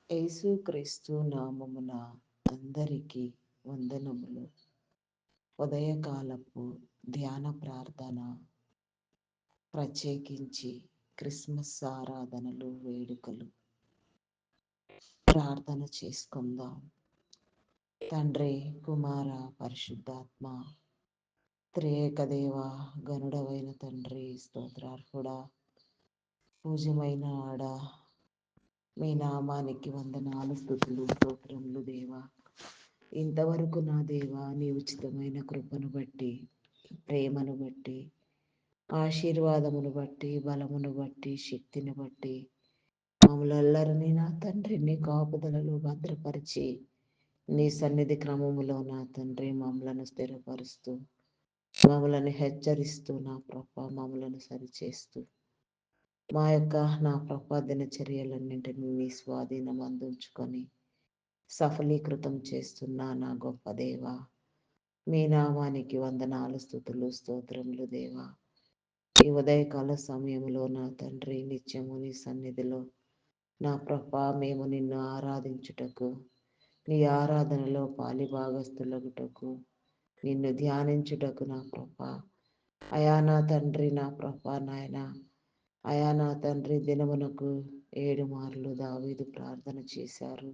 యేసుక్రీస్తు నామమున అందరికీ వందనములు. ఉదయకాలపు ధ్యాన ప్రార్థన, ప్రత్యేకించి క్రిస్మస్ ఆరాధనలు, వేడుకలు. ప్రార్థన చేసుకుందాం. తండ్రి, కుమార, పరిశుద్ధాత్మ, త్రియేక దేవ, గనుడవైన తండ్రి, స్తోత్రార్హుడా, పూజ్యమైన ఆడ, మీ నామానికి వందనాలు, స్తుతులు, స్తోత్రములు దేవా. ఇంతవరకు నా దేవా, నీ ఉచితమైన కృపను బట్టి, ప్రేమను బట్టి, ఆశీర్వాదమును బట్టి, బలమును బట్టి, శక్తిని బట్టి మమ్మల్ని నా తండ్రి నీ కాపుదలలో భద్రపరిచి, నీ సన్నిధి క్రమములో నా తండ్రి మమ్మలను స్థిరపరుస్తూ, మమ్మలను హెచ్చరిస్తూ, నా ప్రభ మమ్మలను సరిచేస్తూ, మా యొక్క నా ప్రభ దినచర్యలన్నింటినీ మీ స్వాధీనం అందించుకొని సఫలీకృతం చేస్తున్న నా గొప్ప దేవ, మీ నామానికి వందనాలు, స్తుతులు, స్తోత్రములు దేవా. ఈ ఉదయకాల సమయంలో నా తండ్రి నిత్యము నీ సన్నిధిలో నా ప్రభ మేము నిన్ను ఆరాధించుటకు, నీ ఆరాధనలో పాలిభాగస్థులగుటకు, నిన్ను ధ్యానించుటకు నా ప్రభ, అయా నా తండ్రి నా ప్రభ నాయన, అయా నా తండ్రి దినమునకు 7 మార్లు దావీదు ప్రార్థన చేశారు.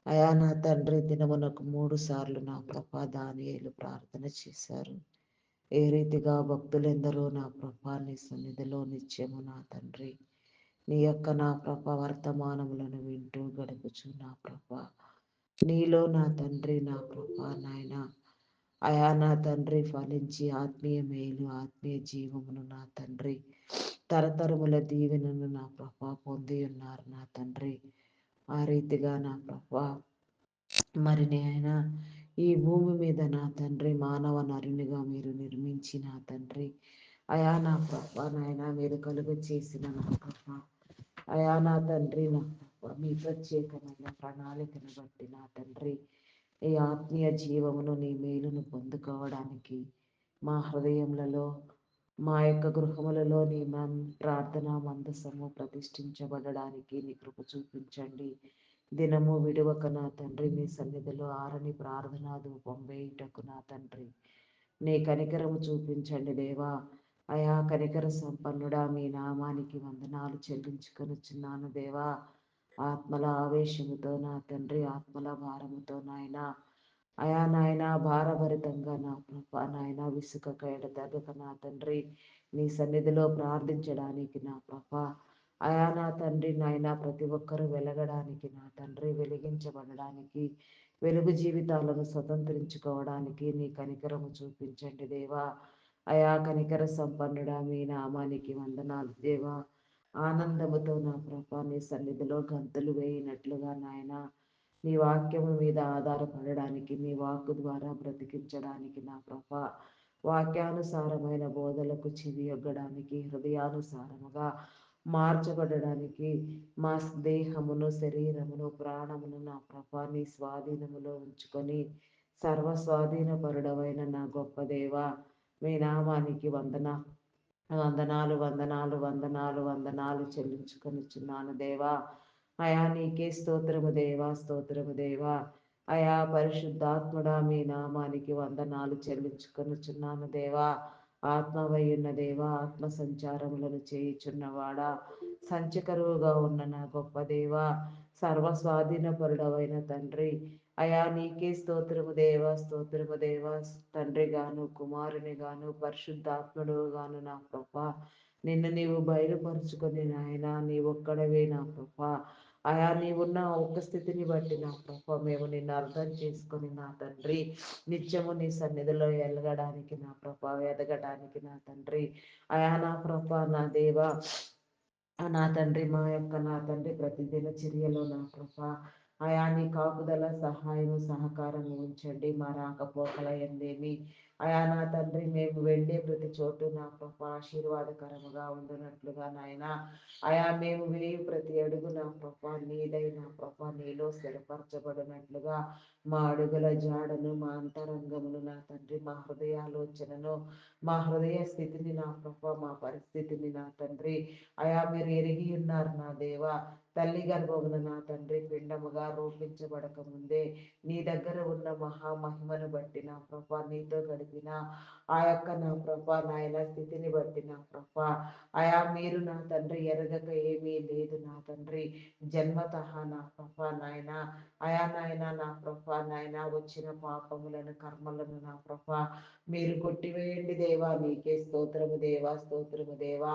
అయా నా తండ్రి దినమునకు 3 సార్లు నా ప్రభ దానియేలు ప్రార్థన చేశారు. ఏ రీతిగా భక్తులెందరో నా ప్రభ నీ సన్నిధిలో నిత్యము నా తండ్రి నీ యొక్క నా ప్రభ వర్తమానములను వింటూ గడుపుచు నా ప్రభ నీలో నా తండ్రి నా ప్రభ నాయన, అయా నా తండ్రి ఫలించి ఆత్మీయ మేలు, ఆత్మీయ జీవమును నా తండ్రి తరతరముల దీవెనను నా ప్రభ పొంది ఉన్నారు నా తండ్రి. ఆ రీతిగా నా ప్రభ మరి నేను ఈ భూమి మీద నా తండ్రి మానవ నరునిగా మీరు నిర్మించి నా తండ్రి, అయా నా ప్రభ నాయన మీరు కలుగ చేసిన నా ప్రభ, అయా నా తండ్రి నా ప్రభ మీ ప్రత్యేకమైన ప్రణాళికను బట్టి నా తండ్రి ఈ ఆత్మీయ జీవమును నీ మేలును పొందుకోవడానికి మా హృదయములలో, మా యొక్క గృహములలో నీ ప్రార్థనా మందసము ప్రతిష్ఠించబడడానికి నీ కృప చూపించండి. దినము విడువక నా తండ్రి మీ సన్నిధిలో ఆరని ప్రార్థనా ధూపం వేయుటకు నా తండ్రి నీ కనికరము చూపించండి దేవా. అయా కనికర సంపన్నుడా, మీ నామానికి వందనాలు చెల్లించుకొనుచున్నాను దేవా. ఆత్మల ఆవేశముతో నా తండ్రి, ఆత్మల భారముతో నాయన, అయా నాయన భారభరితంగా నా ప్రభ నాయన విసుకక ఎడతెగక నా తండ్రి నీ సన్నిధిలో ప్రార్థించడానికి నా ప్రభ, అయా నా తండ్రి నాయన ప్రతి ఒక్కరూ వెలగడానికి నా తండ్రి వెలిగించబడడానికి, వెలుగు జీవితాలను స్వతంత్రించుకోవడానికి నీ కనికరము చూపించండి దేవా. అయా కనికర సంపన్నుడా, మీ నామానికి వందనాలు దేవా. ఆనందముతో నా ప్రభ నీ సన్నిధిలో గంతులు వేయినట్లుగా నాయన, నీ వాక్యము మీద ఆధారపడడానికి, నీ వాక్కు ద్వారా బ్రతికించడానికి నా ప్రభ, వాక్యానుసారమైన బోధలకు చెవియొగ్గడానికి, హృదయానుసారముగా మార్చబడడానికి మా దేహమును, శరీరమును, ప్రాణమును నా ప్రభ నీ స్వాధీనములో ఉంచుకొని సర్వస్వాధీనపరుడవైన నా గొప్ప దేవ, మీ నామానికి వందనాలు వందనాలు వందనాలు వందనాలు చెల్లించుకొనిచున్నాను దేవా. అయా నీకే స్తోత్రము దేవా, స్తోత్రము దేవా. అయా పరిశుద్ధాత్ముడా, మీ నామానికి వందనాలు చెల్లించుకొనుచున్నాను దేవా. ఆత్మవయ్యున్న దేవా, ఆత్మ సంచారములను చేయుచున్నవాడా, సంచకరువుగా ఉన్న నా గొప్ప దేవా, సర్వస్వాధీనపరుడవైన తండ్రి, అయా నీకే స్తోత్రము దేవా, స్తోత్రము దేవా. తండ్రి గాను, కుమారుని గాను, పరిశుద్ధాత్ముడు గాను నా ప్రభ, నిన్ను నీవు బయలుపరుచుకొని నాయన నీ ఒక్కడవే నా ప్రభ, అయా నీవున్న ఒక్క స్థితిని బట్టి నా ప్రభ మేము నిన్ను అర్థం చేసుకొని నా తండ్రి నిత్యము నీ సన్నిధిలో ఎలగడానికి నా ప్రభ, ఎదగడానికి నా తండ్రి, అయా నా ప్రభ నా దేవా, నా తండ్రి మా యొక్క నా తండ్రి ప్రతిదిన చర్యలో నా ప్రభ, అయా నీ కాపుదల సహాయము సహకారము ఉంచండి. మా రాకపోకల ఎందేమి అయా నా తండ్రి మేము వెళ్ళే ప్రతి చోటు నా ప్రభ ఆశీర్వాదకరముగా ఉండునట్లుగా నాయన, అయా మేము వేయి ప్రతి అడుగు నా ప్రభ నీదై నా ప్రభ నీలో స్థిరపరచబడినట్లుగా మా అడుగుల జాడను, మా అంతరంగమును నా తండ్రి, మా హృదయాలోచనను, మా హృదయ స్థితిని నా ప్రభ, మా పరిస్థితిని నా తండ్రి అయా మీరు ఎరిగి ఉన్నారు నా దేవ. తల్లి గర్భమున నా తండ్రి పిండముగా రూపించబడక ముందే నీ దగ్గర ఉన్న మహామహిమను బట్టి నా ప్రభ, నీతో గడిపిన ఆ యొక్క నా ప్రభ నాయన స్థితిని బట్టి నా ప్రభ అయా మీరు నా తండ్రి ఎరగక ఏమీ లేదు నా తండ్రి. జన్మతః నా ప్రభ నాయన అయా నాయన నా ప్రభ నాయన వచ్చిన పాపములను కర్మలను నా ప్రభ మీరు కొట్టివేయండి దేవా. నీకే స్తోత్రము దేవా, స్తోత్రము దేవా.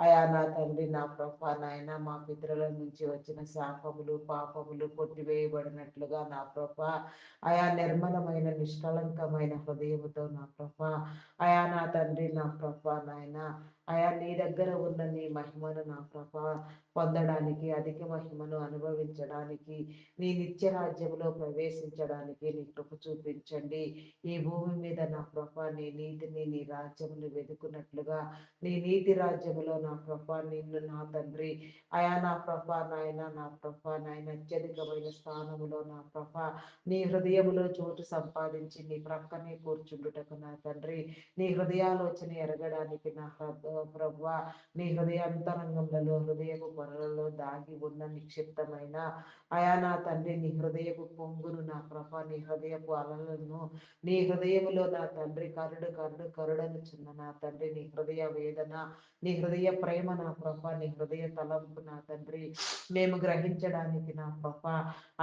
అయా నా తండ్రి నా ప్రభ నాయన మా పితరుల నుంచి వచ్చిన శాపములు పాపములు కొట్టివేయబడినట్లుగా నా ప్రభ అయా నిర్మలమైన నిష్కలంకమైన హృదయముతో నా ప్రభ అయా నా తండ్రి నా ప్రభ నాయన అయా నీ దగ్గర ఉన్న నీ మహిమను నా ప్రభ పొందడానికి, అధిక మహిమను అనుభవించడానికి, నీ నిత్య రాజ్యంలో ప్రవేశించడానికి నీ కృప చూపించండి. ఈ భూమి మీద నా ప్రభ నీ నీతిని, నీ రాజ్యమును వెతుకున్నట్లుగా నీ నీతి రాజ్యములో నా ప్రభ నిన్ను నా తండ్రి అయా నా ప్రభ నాయన నా ప్రభ నాయన అత్యధికమైన స్థానములో నా ప్రభ నీ హృదయములో చోటు సంపాదించి నీ ప్రక్కనే కూర్చుండుటకు నా తండ్రి నీ హృదయాలోచన ఎరగడానికి నా ప్రభ నీ హృదయాంతరంగంలో హృదయపు పొరలలో దాగి ఉన్న నిక్షిప్తమైన అయా నా తండ్రి నీ హృదయపు పొంగును నా ప్రభ నీ హృదయపు అలలను నీ హృదయములో నా తండ్రి కరుడను చిన్న నా తండ్రి నీ హృదయ వేదన నీ హృదయ ప్రేమ నా ప్రభ నీ హృదయ తలంపు నా తండ్రి మేము గ్రహించడానికి నా ప్రభ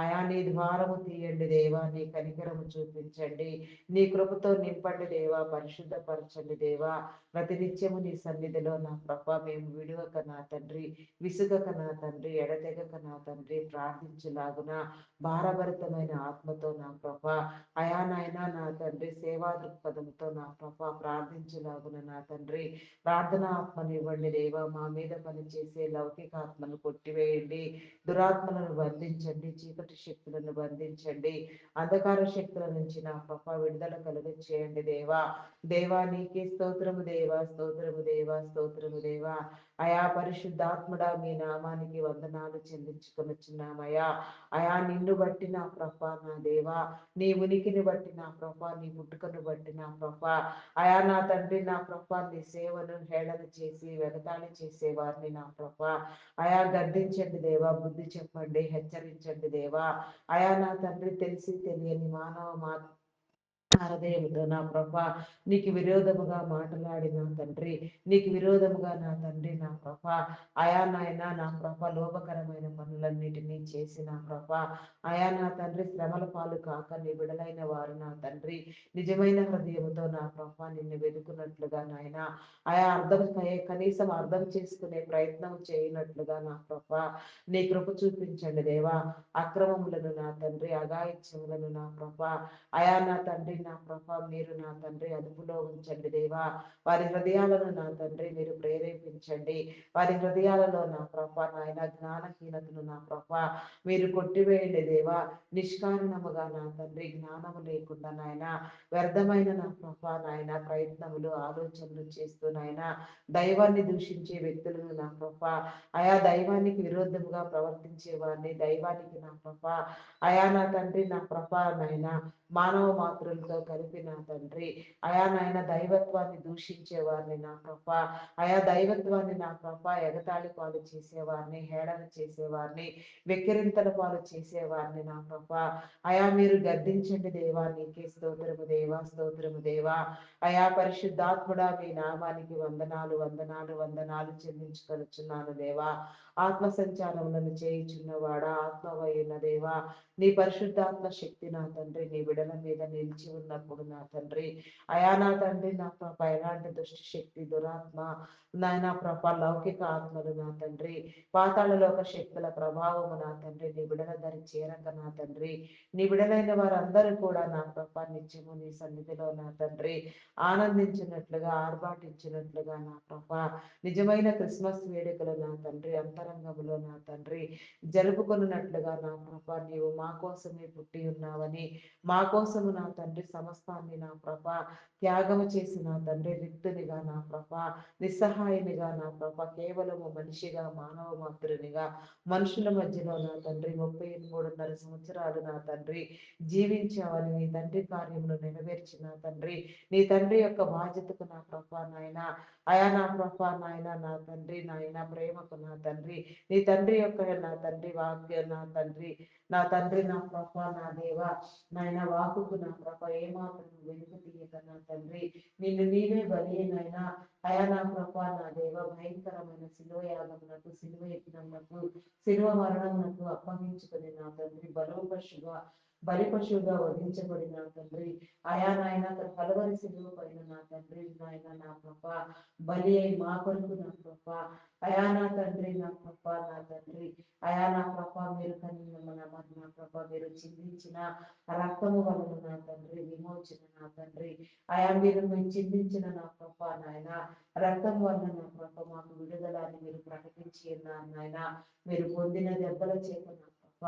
అయా నీ ద్వారము తీయండి దేవా. నీ కనికరము చూపించండి. నీ కృపతో నింపండి దేవా. పరిశుద్ధపరచండి దేవా. ప్రతినిత్యము నీ సన్నిధిలో నా ప్రభ మేము విడువక నా తండ్రి, విసుగక నా తండ్రి, ఎడతెగక నా తండ్రి ప్రార్థించులాగున భారభరితమైన ఆత్మతో నా ప్రభ అయా నాయన నా తండ్రి సేవా దృక్పథంతో నా ప్రభ ప్రార్థించులాగున నా తండ్రి ప్రార్థన ఆత్మనివ్వండి దేవా. మా మీద పనిచేసే లౌకిక ఆత్మను కొట్టివేయండి. దురాత్మలను బంధించండి. చీకటి శక్తులను బంధించండి. అంధకార శక్తుల నుంచి నా ప్రభ విడుదల కలుగ చేయండి దేవా. దేవా నీకే స్తోత్రము దేవా, స్తోత్రము దేవా, స్తోత్రము దేవా. అయా పరిశుద్ధాత్ముడా మీ నామానికి వందనాలు చెల్లించుకొనుచున్నామయ్యా. అయా నిన్ను బట్టి నా ప్రభ నా దేవా, నీ ఉనికిని బట్టి నా ప్రభ, నీ పుట్టుకను బట్టి నా ప్రభ అయా నా తండ్రి నా ప్రభ నీ సేవను హేళన చేసి వెగతాళి చేసేవారిని నా ప్రభ అయా గద్దించండి దేవా. బుద్ధి చెప్పండి, హెచ్చరించండి దేవా. అయా నా తండ్రి తెలిసి తెలియని మానవ హృదయముతో నా ప్రభ నీకు విరోధముగా మాట్లాడిన తండ్రి, నీకు విరోధముగా నా తండ్రి నా ప్రభ అయా నాయన నా ప్రభ లోపకరమైన పనులన్నిటినీ చేసి నా ప్రభ అయా నా తండ్రి శ్రమల పాలు కాక నిబిడలైన వారు నా తండ్రి నిజమైన హృదయముతో నా ప్రభ నిన్ను వెతుకున్నట్లుగా నాయన అయా కనీసం అర్థం చేసుకునే ప్రయత్నం చేయనట్లుగా నా ప్రభ నీ కృప చూపించండి దేవా. అక్రమములను నా తండ్రి అఘాయిత్యములను నా ప్రభ అయా నా తండ్రి నా ప్రభ మీరు నా తండ్రి అదుపులో ఉంచండి దేవా. వారి హృదయాలను నా తండ్రి మీరు ప్రేరేపించండి. వారి హృదయాలలో నా ప్రభ నాయన జ్ఞానహీనతను నా ప్రభ మీరు కొట్టివేయండి దేవా. నిష్కారణముగా నా తండ్రి జ్ఞానము లేకుండా నాయన వ్యర్థమైన నా ప్రభ నాయన ప్రయత్నములు ఆలోచనలు చేస్తూ నాయన దైవాన్ని దూషించే వ్యక్తులను నా ప్రభ అయా దైవానికి విరోధముగా ప్రవర్తించే వారిని దైవానికి నా ప్రభ అయా నా తండ్రి నా ప్రభ నాయన మానవ మాతృలతో కలిపి నా తండ్రి అయా నాయన దైవత్వాన్ని దూషించే వారిని నా ప్రభ అయా దైవత్వాన్ని నా ప్రభ ఎగతాళి పాలు చేసేవారిని, హేళన చేసేవారిని, వెక్కిరింతల పాలు చేసేవారిని నా ప్రభ అయా మీరు గద్దించండి దేవా. నీకే స్తోత్రము దేవా, స్తోత్రము దేవా. అయా పరిశుద్ధాత్ముడా మీ నామానికి వందనాలు వందనాలు వందనాలు చెల్లించుకొనుచున్నాను దేవా. ఆత్మ సంచారములను చేయుచున్నవాడా, ఆత్మవైన దేవా నీ పరిశుద్ధాత్మ శక్తి నా తండ్రి నీ బిడల మీద నిలిచి ఉన్నప్పుడు నా తండ్రి అయా నా తండ్రి నా ప్రభ ఎలాంటి దుష్ట శక్తి దురాత్మ నాయన ప్రభ లౌకిక ఆత్మలు నా తండ్రి పాతాళలోక శక్తుల ప్రభావము నా తండ్రి నీ బిడల ధరి చేరక నా తండ్రి నీ బిడలైన వారందరూ కూడా నా ప్రభ నిత్యము నీ సన్నిధిలో నా తండ్రి ఆనందించినట్లుగా ఆర్భాటించినట్లుగా నా ప్రభ నిజమైన క్రిస్మస్ వేడుకలు నా తండ్రి అంతరంగములో నా తండ్రి జరుపుకొనున్నట్లుగా నా ప్రభ నీవు మా కోసమే పుట్టి ఉన్నావని, మా కోసము నా తండ్రి సమస్తాన్ని నా ప్రభ త్యాగము చేసి నా తండ్రి రిక్తునిగా నా ప్రభ నిస్సహాయునిగా నా ప్రభ కేవలము మనిషిగా మానవ మాత్రునిగా మనుషుల మధ్యలో నా తండ్రి 33.5 సంవత్సరాలు నా తండ్రి జీవించావని నీ తండ్రి కార్యములు నెరవేర్చిన తండ్రి నీ తండ్రి యొక్క బాధ్యతకు నా ప్రభ నాయన అయా నా ప్రభ నాయన నా తండ్రి నాయన ప్రేమకు నా తండ్రి నీ తండ్రి యొక్క నా తండ్రి వాక్య నా తండ్రి నా ప్రభ నా దేవ నాయన వాకుకు నా ప్రభ ఏమాత్రం వెనుక తీయక నా తండ్రి నిన్ను నీవే బలి నాయన అయా నా ప్రభ నా దేవ భయంకరమైన శిలువ యాగమునకు శిలువ యజ్ఞమునకు శిలువ మరణమునకు అప్పగించుకుని నా తండ్రి బలి పశువుగా వధించబడిన తండ్రి అయా నాయన కలవరి శిలువ పైన నా తండ్రి నాయన నా ప్రభ బలి అయి మా కొరకు నా ప్రభ అయా నా తండ్రి నా ప్రభ నా తండ్రి అయా నా ప్రభ మీరు నా ప్రభ మీరు చిందించిన రక్తము వలన నా తండ్రి విమోచన నా తండ్రి అయా మీరు చిందించిన నా ప్రభ నాయన రక్తం వలన నా ప్రభ మాకు విడుదల అని మీరు ప్రకటించి ఉన్నారు నాయన మీరు పొందిన దెబ్బల చేత నా ప్రభ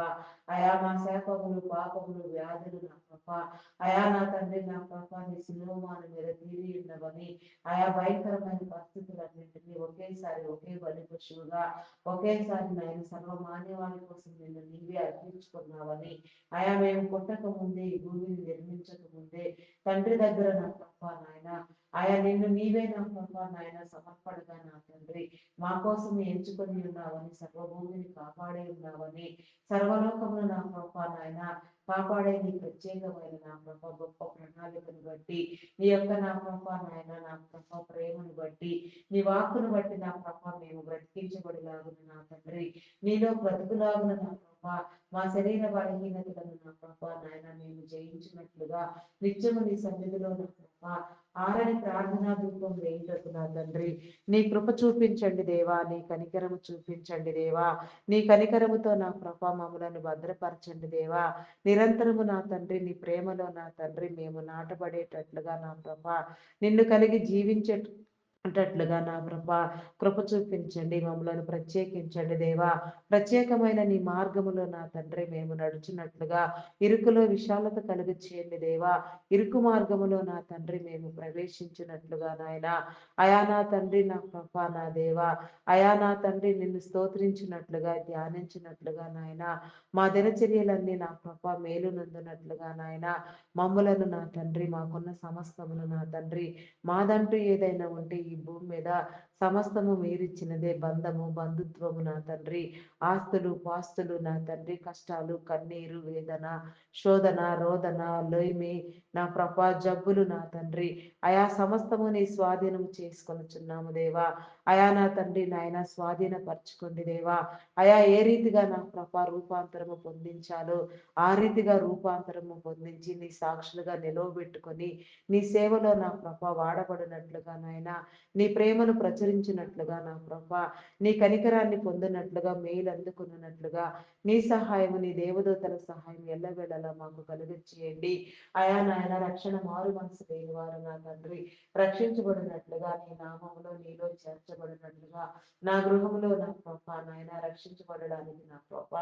అయా మా శాపములు పాపములు వ్యాధులు నా ప్రభ అయా నా తండ్రి నా ప్రభ నీ సిలువమాన మీద తీరి ఉన్నవని ఆయా భయంకరమైన పరిస్థితులన్నింటినీ ఒకేసారి ఒకే బలి పశువుగా ఒకేసారి నాయన సర్వమాన్యవాని కోసం నిన్ను నీవే అర్పించుకున్నావని ఆయా మేము పుట్టక ముందే ఈ భూమిని నిర్మించక ముందే తండ్రి దగ్గర నా ప్రభ నాయన ఆయా నిన్ను నీవే నా ప్రభ నాయన సమర్పడగా నా తండ్రి మా కోసం ఎంచుకొని ఉన్నావని సర్వభూమిని కాపాడే ఉన్నావని సర్వలోకమును నా ప్రభ నాయన కాపాడే నీ ప్రత్యేకమైన నా ప్రభ గొప్ప ప్రణాళికను బట్టి నీ యొక్క నా ప్రభ నాయన నా ప్రభ ప్రేమను బట్టి నీ వాక్కును బట్టి నా ప్రభ మేము బ్రతికించబడిలాగున నా తండ్రి నీలో బ్రతుకులాగున నా ప్రభ మా శరీర బలహీనతలను నా ప్రభ నాయన మేము జయించినట్లుగా నిత్యము నీ సన్నిధిలో నా ప్రభ ఆరని ప్రార్థనా ధూపం వేయుటకు నా తండ్రి నీ కృప చూపించండి దేవా నీ కనికరము చూపించండి దేవా నీ కనికరముతో నా ప్రభ మమ్మలను భద్రపరచండి దేవా నిరంతరము నా తండ్రి నీ ప్రేమలో నా తండ్రి మేము నాటబడేటట్లుగా నా ప్రభ నిన్ను కలిగి జీవించేటట్లుగా నా ప్రభ కృప చూపించండి మమ్మలను ప్రత్యేకించండి దేవా ప్రత్యేకమైన నీ మార్గములో నా తండ్రి మేము నడుచున్నట్లుగా ఇరుకులో విశాలత కలుగు చేయండి దేవా ఇరుకు మార్గములో నా తండ్రి మేము ప్రవేశించినట్లుగా నాయన అయా నా తండ్రి నా ప్రభ నా దేవా అయా నా తండ్రి నిన్ను స్తోత్రించినట్లుగా ధ్యానించినట్లుగా నాయన మా దినచర్యలన్నీ నా ప్రభ మేలు నందునట్లుగా నాయన మమ్ములను నా తండ్రి మాకున్న సమస్తమును నా తండ్రి మాదంటూ ఏదైనా ఉంటే ఈ భూమి మీద సమస్తము మీరిచ్చినదే బంధము బంధుత్వము నా తండ్రి ఆస్తులు పాస్తులు నా తండ్రి కష్టాలు కన్నీరు వేదన శోధన రోదన లోయమి నా ప్రభ జబ్బులు నా తండ్రి ఆయా సమస్తము నీ స్వాధీనం చేసుకొనుచున్నాము దేవా అయా నా తండ్రి నాయన స్వాధీనపరచుకోండి దేవా అయా ఏ రీతిగా నా ప్రభ రూపాంతరము పొందించాలో ఆ రీతిగా రూపాంతరము పొందించి నీ సాక్షులుగా నిలవబెట్టుకొని నీ సేవలో నా ప్రభ వాడబడినట్లుగా నాయన నీ ప్రేమను ప్రచురించినట్లుగా నా ప్రభ నీ కనికరాన్ని పొందినట్లుగా మేలు అందుకున్నట్లుగా నీ సహాయము నీ దేవదూతల సహాయం ఎల్లవేళలా మాకు కలిగించేయండి అయా నాయన రక్షణ మారు మనసు లేని వారు నా తండ్రి రక్షించబడినట్లుగా నీ నామములో నీలో చేర్చబడినట్లుగా నా గృహములో నా ప్రభ నాయన రక్షించబడడానికి నా ప్రభ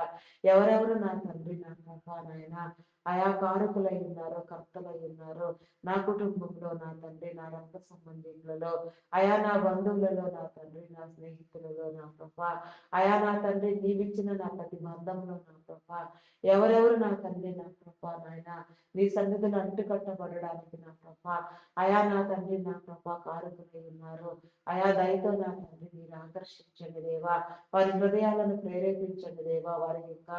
ఎవరెవరు నా తండ్రి నా ప్రభ నాయన ఆయా కారకులై ఉన్నారో కర్తలై ఉన్నారో నా కుటుంబంలో నా తండ్రి నా రక్త సంబంధికులలో అయా నా బంధువులలో నా తండ్రి నా స్నేహితులలో నా ప్రభ అయా నా తండ్రి నీవిచ్చిన నా ప్రతి బంధంలో నా ప్రభ ఎవరెవరు నా తండ్రి నా ప్రభ నాయన నీ సన్నిధిలో అంటుకట్టబడడానికి నా ప్రభ అయా నా తండ్రి నా ప్రభ కారకులై ఉన్నారు అయా దయతో నా తండ్రి మీరు ఆకర్షించండి దేవా వారి హృదయాలను ప్రేరేపించండి దేవా వారి యొక్క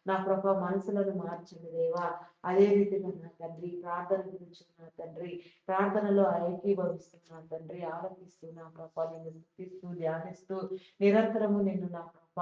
నా ప్రభ మనసులను మార్చండి దేవా అదే రీతిగా నా తండ్రి ప్రార్థన గురించి నా తండ్రి ప్రార్థనలో ఐక్యభవిస్తున్నా తండ్రి ఆలపిస్తున్నా ప్రభ నిన్ను స్థుతిస్తూ ధ్యానిస్తూ నిరంతరము నిన్ను నా ప్రభ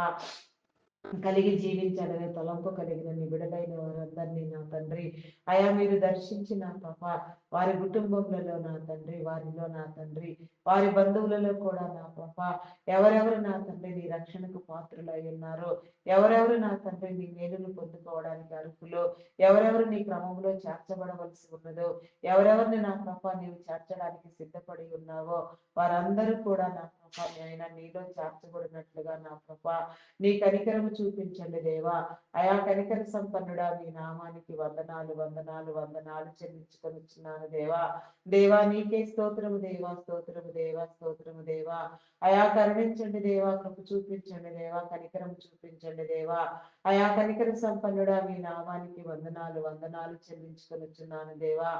కలిగి జీవించాలనే తలంపు కలిగిన నిబిడలైన వారందరినీ నా తండ్రి అయా మీరు దర్శించిన ప్రభ వారి కుటుంబంలో నా తండ్రి వారిలో నా తండ్రి వారి బంధువులలో కూడా నా ప్రభ ఎవరెవరు నా తండ్రి నీ రక్షణకు పాత్రులై ఉన్నారో ఎవరెవరు నా తండ్రి నీ మేలును పొందుకోవడానికి అర్హులో ఎవరెవరు నీ క్రమంలో చేర్చబడవలసి ఉన్నదో ఎవరెవరిని నా ప్రభ నీవు చేర్చడానికి సిద్ధపడి ఉన్నావో వారందరూ కూడా నా ప్రభా ఆయన నీలో చేర్చబడినట్లుగా నా ప్రభా నీ కనికరము చూపించండి దేవా. అయా కనికర సంపన్నుడా మీ నామానికి వందనాలు వందనాలు వందనాలు చెల్లించుకొనిచున్నాను దేవా. దేవా నీకే స్తోత్రము దేవా, స్తోత్రము దేవా, స్తోత్రము దేవా. అయా కరుణించండి దేవా, కృప చూపించండి దేవా, కనికరం చూపించండి దేవా. అయా కనికర సంపన్నుడా మీ నామానికి వందనాలు వందనాలు చెల్లించుకొనిచున్నాను దేవా.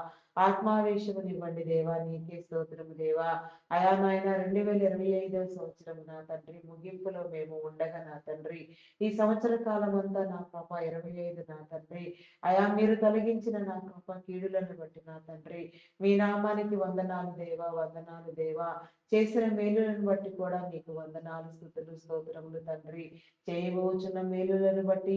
ఆత్మావేశమునివ్వండి దేవా, నీకే స్తోత్రము దేవా. అయా నాయన 2025వ సంవత్సరం నా తండ్రి ముగింపులో మేము ఉండగా నా తండ్రి ఈ సంవత్సర కాలం అంతా నా కృప 25 నా తండ్రి అయా మీరు తొలగించిన నా కృప కీడులను బట్టి నా తండ్రి మీ నామానికి వందనాలు దేవా, వందనాలు దేవా. చేసిన మేలులను బట్టి కూడా మీకు వందనాలు స్తుతులు స్తోత్రములు తండ్రి. చేయబోచున్న మేలులను బట్టి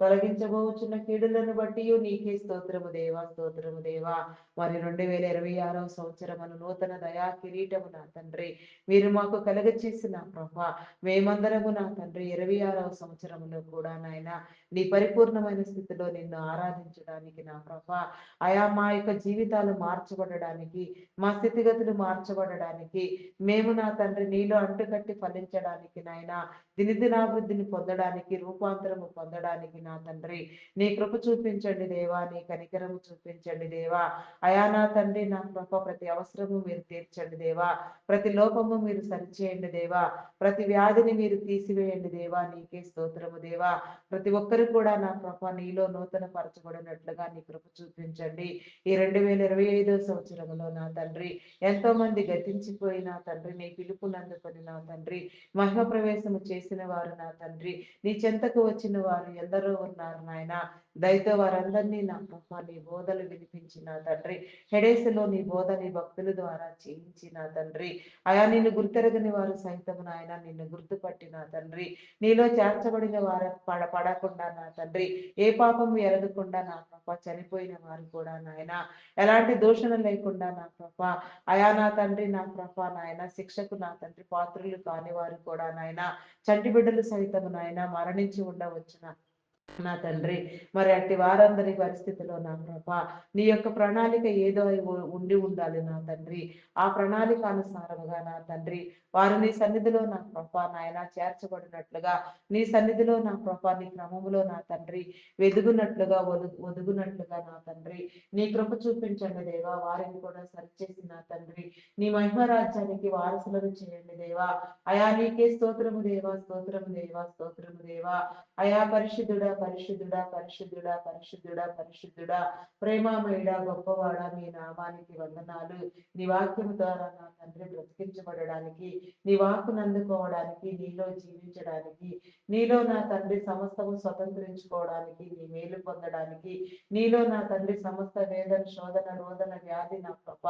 తొలగించబోచున్న కీడులను బట్టి నీకే స్తోత్రము దేవా, స్తోత్రము దేవా. మరి 2026వ సంవత్సరమును నూతన దయా కిరీటము నా తండ్రి మీరు మాకు కలగచేసిన ప్రభా మేమందరము నా తండ్రి 26వ సంవత్సరంలో కూడా నాయన నీ పరిపూర్ణమైన స్థితిలో నిన్ను ఆరాధించడానికి నా ప్రభా అయా మా యొక్క జీవితాలు మార్చబడడానికి మా స్థితిగతులు మార్చబడడానికి మేము నా తండ్రి నీలో అంటుకట్టి ఫలించడానికి నాయన దినదినాభివృద్ధిని పొందడానికి రూపాంతరము పొందడానికి నా తండ్రి నీ కృప చూపించండి దేవా, నీ కనికరము చూపించండి దేవా. అయా నా తండ్రి నా కృప ప్రతి అవసరము మీరు తీర్చండి దేవా, ప్రతి లోపము మీరు సరిచేయండి దేవా, ప్రతి వ్యాధిని మీరు తీసివేయండి దేవా, నీకే స్తోత్రము దేవా. ప్రతి ఒక్కరు కూడా నా కృప నీలో నూతన పరచబడినట్లుగా నీ కృప చూపించండి. ఈ 2025వ సంవత్సరంలో నా తండ్రి ఎంతో మంది గతించిపోయిన తండ్రి నీ పిలుపునందుకొని నా తండ్రి మహిమ ప్రవేశము చేసిన వారు నా తండ్రి నీ చెంతకు వచ్చిన వారు ఎందరో ఉన్నారు నాయన. దయతో వారందరినీ నా ప్రభా నీ బోధలు వినిపించిన తండ్రి హెడేసులో నీ బోధ నీ భక్తుల ద్వారా చేయించిన తండ్రి అయా నిన్ను గుర్తెరగని వారు సైతం నాయన నిన్ను గుర్తుపట్టిన తండ్రి నీలో చేర్చబడిన వారు పడకుండా నా తండ్రి ఏ పాపము ఎరగకుండా నా ప్రభా చనిపోయిన వారు కూడా నాయన ఎలాంటి దూషణ లేకుండా నా ప్రభా అయా నా తండ్రి నా ప్రభా నాయన శిక్షకు నా తండ్రి పాత్రులు కాని వారు కూడా నాయన చంటి బిడ్డలు సైతం నాయన మరణించి ఉండవచ్చున నా తండ్రి మరి అట్టి వారందరి పరిస్థితిలో నా ప్రభా నీ యొక్క ప్రణాళిక ఏదో ఉండి ఉండాలి నా తండ్రి. ఆ ప్రణాళిక అనుసారముగా నా తండ్రి వారు నీ సన్నిధిలో నా ప్రభా నాయన చేర్చబడినట్లుగా నీ సన్నిధిలో నా ప్రభా నీ క్రమములో నా తండ్రి వెదుగునట్లుగా ఒదుగునట్లుగా నా తండ్రి నీ కృప చూపించండి దేవా. వారిని కూడా సరిచేసి నా తండ్రి నీ మహిమ రాజ్యానికి వారసులను చేయండి దేవా. అయా నీకే స్తోత్రము దేవా, స్తోత్రము దేవా, స్తోత్రము దేవా. అయా పరిశుద్ధుడా పరిశుద్ధుడా పరిశుద్ధుడా పరిశుద్ధుడా పరిశుద్ధుడా ప్రేమామయుడా గొప్పవాడా మీ నామానికి వందనాలు. నీ వాక్యము ద్వారా నా తండ్రి బ్రతికించబడడానికి నీ వాక్కును అందుకోవడానికి నీలో జీవించడానికి నీలో నా తండ్రి సమస్తము స్వతంత్రించుకోవడానికి నీ మేలు పొందడానికి నీలో నా తండ్రి సమస్త వేదన శోధన రోదన వ్యాధి నా కృప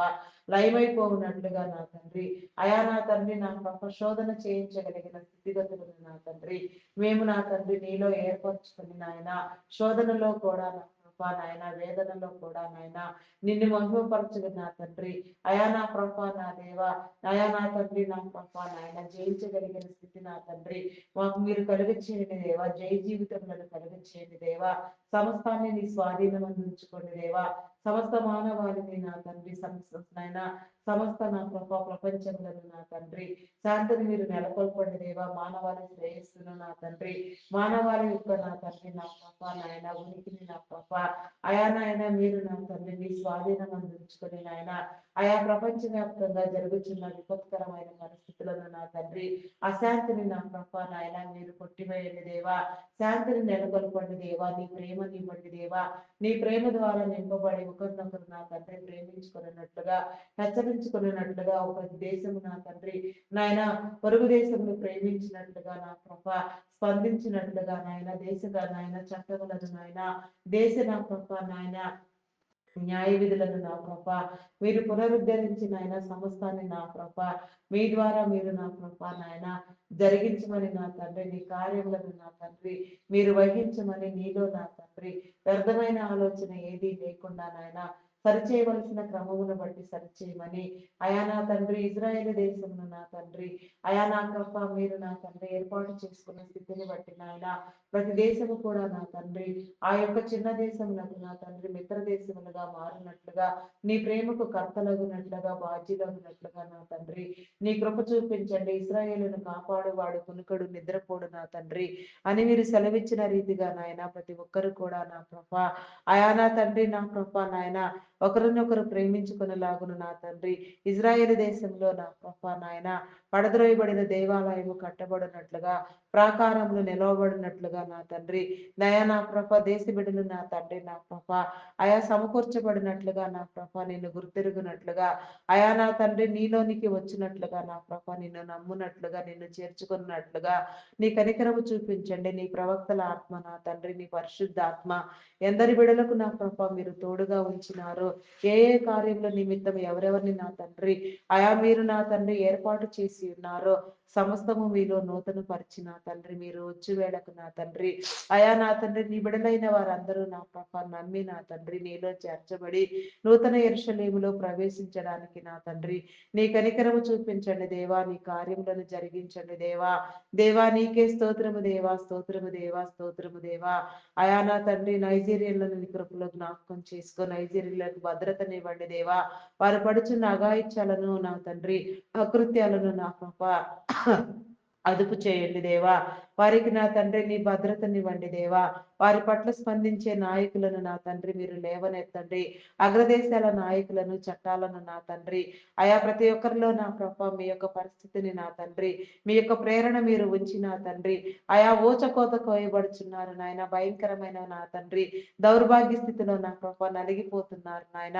లయమైపోవునట్లుగా నా తండ్రి అయా నా తండ్రి నా కృప శోధన చేయించగలిగిన స్థితిగతులను నా తండ్రి మేము నా తండ్రి నీలో ఏర్పరచుకుని నాయన శోధనలో కూడా నా కృప నాయన వేదనలో కూడా నాయన నిన్ను మహిమపరచుకు నా తండ్రి అయా నా కృప నా దేవా అయా నా తండ్రి నా కృప నాయన జయించగలిగిన స్థితి నా తండ్రి మాకు మీరు కలుగచేయండి దేవా. జయ జీవితములను కలుగచేయండి దేవా. సమస్తాన్ని నీ స్వాధీనం అందించుకోండి దేవా. సమస్త మానవాళిని నా తండ్రి నాయన సమస్త నా కృప ప్రపంచములను నా తండ్రి శాంతిని మీరు నెలకొల్పండి దేవా. మానవాళి శ్రేయస్సును నా తండ్రి మానవాళి యొక్క నా తండ్రి నా కృప నాయన ఉనికిని నా కృప అయా నాయన మీరు నా తండ్రి మీ స్వాధీనం అందించుకొని నాయన ఆయా ప్రపంచవ్యాప్తంగా జరుగుతున్న విపత్కరమైన పరిస్థితులను నా తండ్రి అశాంతిని నా కృప నాయన మీరు కొట్టివేయండి దేవా. శాంతిని నెలకొల్పండి దేవా. నీ ప్రేమని ఇవ్వండి దేవా. నీ ప్రేమ ద్వారా నింపబడి ఒకరినొకరు నా తండ్రి ప్రేమించుకున్నట్లుగా హెచ్చరించుకున్నట్లుగా ఒక దేశము నా తండ్రి నాయన పొరుగు దేశమును ప్రేమించినట్లుగా నా కృప స్పందించినట్లుగా నాయన నాయన చట్టములను నాయన నా కృప నాయన న్యాయ విధులను నా కృప మీరు పునరుద్ధరించిన ఆయన సమస్తాన్ని నా కృప మీ ద్వారా మీరు నా కృప నాయన జరిగించమని నా తండ్రి నీ కార్యములను నా తండ్రి మీరు వహించమని నీలో నా తండ్రి వ్యర్థమైన ఆలోచన ఏది లేకుండా నాయన సరిచేయవలసిన క్రమమును బట్టి సరిచేయమని అయా నా తండ్రి ఇజ్రాయేల్ దేశమును నా తండ్రి అయా నా ప్రభ మీరు నా తండ్రి ఏర్పాటు చేసుకున్న స్థితిని బట్టి నాయన ప్రతి దేశము కూడా నా తండ్రి ఆ యొక్క చిన్న దేశములకు నా తండ్రి మిత్ర దేశములుగా మారినట్లుగా నీ ప్రేమకు కర్తలగునట్లుగా బాధ్యులగునట్లుగా నా తండ్రి నీ కృప చూపించండి. ఇశ్రాయేలును కాపాడువాడు కునుకడు నిద్రపోడు నా తండ్రి అని మీరు సెలవిచ్చిన రీతిగా నాయన ప్రతి ఒక్కరు కూడా నా ప్రభ అయా నా తండ్రి నా ప్రభ నాయన ఒకరినొకరు ప్రేమించుకునేలాగును నా తండ్రి ఇజ్రాయేల్ దేశంలో నా ప్రభ నాయన పడద్రోయబడిన దేవాలయము కట్టబడినట్లుగా ప్రాకారములు నిలవబడినట్లుగా నా తండ్రి దయా నా ప్రభ దేశ బిడ్డలు నా తండ్రి నా ప్రభ అయా సమకూర్చబడినట్లుగా నా ప్రభ నిన్ను గుర్తిరుగునట్లుగా అయా నా తండ్రి నీలోనికి వచ్చినట్లుగా నా ప్రభ నిన్ను నమ్మునట్లుగా నిన్ను చేర్చుకున్నట్లుగా నీ కనికరము చూపించండి. నీ ప్రవక్తల ఆత్మ నా తండ్రి నీ పరిశుద్ధ ఆత్మ ఎందరి బిడలకు నా ప్రభ మీరు తోడుగా ఉంచినారో ఏ ఏ కార్యముల నిమిత్తం ఎవరెవరిని నా తండ్రి అయా మీరు నా తండ్రి ఏర్పాటు చేసి ఉన్నారో సమస్తము మీలో నూతన పరిచి నా తండ్రి మీరు వచ్చి వేళకు నా తండ్రి అయా నా తండ్రి నీ బిడలైన వారందరూ నా ప్రభ నమ్మి నా తండ్రి నీలో చేర్చబడి నూతన యెరూషలేములో ప్రవేశించడానికి నా తండ్రి నీ కనికరము చూపించండి దేవా. నీ కార్యములను జరిగించండి దేవా. దేవా నీకే స్తోత్రము దేవా, స్తోత్రము దేవా, స్తోత్రము దేవా. అయా నా తండ్రి నైజీరియాలను నీ కృపలో జ్ఞాపకం చేసుకో. నైజీరియాలకు భద్రతనివ్వండి దేవా. వారు పడుచున్న అఘాయిత్యాలను నా తండ్రి అకృత్యాలను నా కృప అదుపు చేయండి దేవా. వారికి నా తండ్రి నీ భద్రతనివ్వండి దేవా. వారి పట్ల స్పందించే నాయకులను నా తండ్రి మీరు లేవనెత్తండి. అగ్రదేశాల నాయకులను చట్టాలను నా తండ్రి అయా ప్రతి ఒక్కరిలో నా ప్రభ మీ యొక్క పరిస్థితిని నా తండ్రి మీ యొక్క ప్రేరణ మీరు ఉంచి నా తండ్రి అయా ఓచకోత కోయబడుచున్నారు నాయన. భయంకరమైన నా తండ్రి దౌర్భాగ్య స్థితిలో నా ప్రభ నలిగిపోతున్నారు నాయన.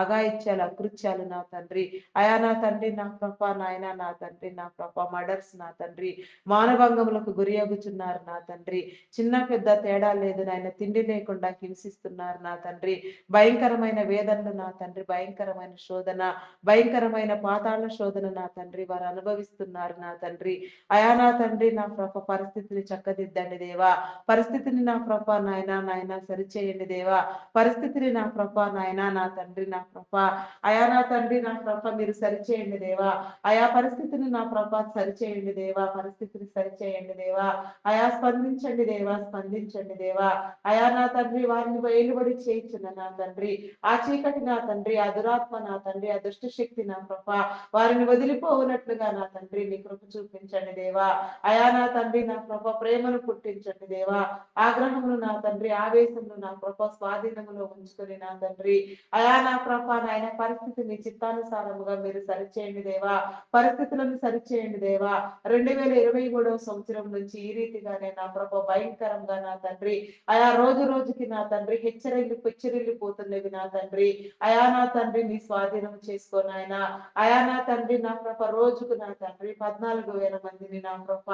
అఘాయిత్యాలు అకృత్యాలు నా తండ్రి అయా నా తండ్రి నా ప్రభ నాయన నా తండ్రి నా ప్రభ మర్డర్స్ నా తండ్రి మానభంగములకు గురి అగుచున్నారు నా తండ్రి. చిన్న పెద్ద తేడా లేదు నాయన. తిండి లేకుండా హింసిస్తున్నారు నా తండ్రి. భయంకరమైన వేదనలు నా తండ్రి, భయంకరమైన శోధన, భయంకరమైన పాతాళ శోధన నా తండ్రి వారు అనుభవిస్తున్నారు నా తండ్రి. అయా నా తండ్రి నా ప్రభ పరిస్థితిని చక్కదిద్దండి దేవా. పరిస్థితిని నా ప్రభ నాయన నాయన సరిచేయండి దేవా. పరిస్థితిని నా ప్రభ నాయన నా తండ్రి నా ప్రభ అయా నా తండ్రి నా ప్రభ మీరు సరిచేయండి దేవా. అయా పరిస్థితిని నా ప్రభ సరిచేయండి దేవా. పరిస్థితిని సరిచేయండి దేవా. అయా స్పందించండి దేవా, స్పందించండి దేవా. అయా నా తండ్రి వారిని వేలుబడి చేయించిన నా తండ్రి ఆ చీకటి నా తండ్రి ఆ దురాత్మ నా తండ్రి ఆ దుష్ట శక్తి నా ప్రభ వారిని వదిలిపోవునట్లుగా నా తండ్రి నీ కృప చూపించండి దేవా. అయా నా తండ్రి నా ప్రభ ప్రేమను పుట్టించండి దేవా. ఆగ్రహమును నా తండ్రి ఆవేశమును నా ప్రభ స్వాధీనములో ఉంచుకొని నా తండ్రి అయా నా ప్రభ నాయన పరిస్థితిని చిత్తానుసారముగా మీరు సరిచేయండి దేవా. పరిస్థితులను సరిచేయండి దేవా. 2023వ సంవత్సరం నుంచి ఈ రీతిగానే నా ప్రభ భయంకరంగా నా తండ్రి అయా రోజు రోజుకి నా తండ్రి హెచ్చరిల్లిపోతున్నవి నా తండ్రి అయా నా తండ్రి నీ స్వాధీనం చేసుకోను ఆయన. అయా నా తండ్రి నా ప్రభ రోజుకు నా తండ్రి 14,000 మందిని నా ప్రభ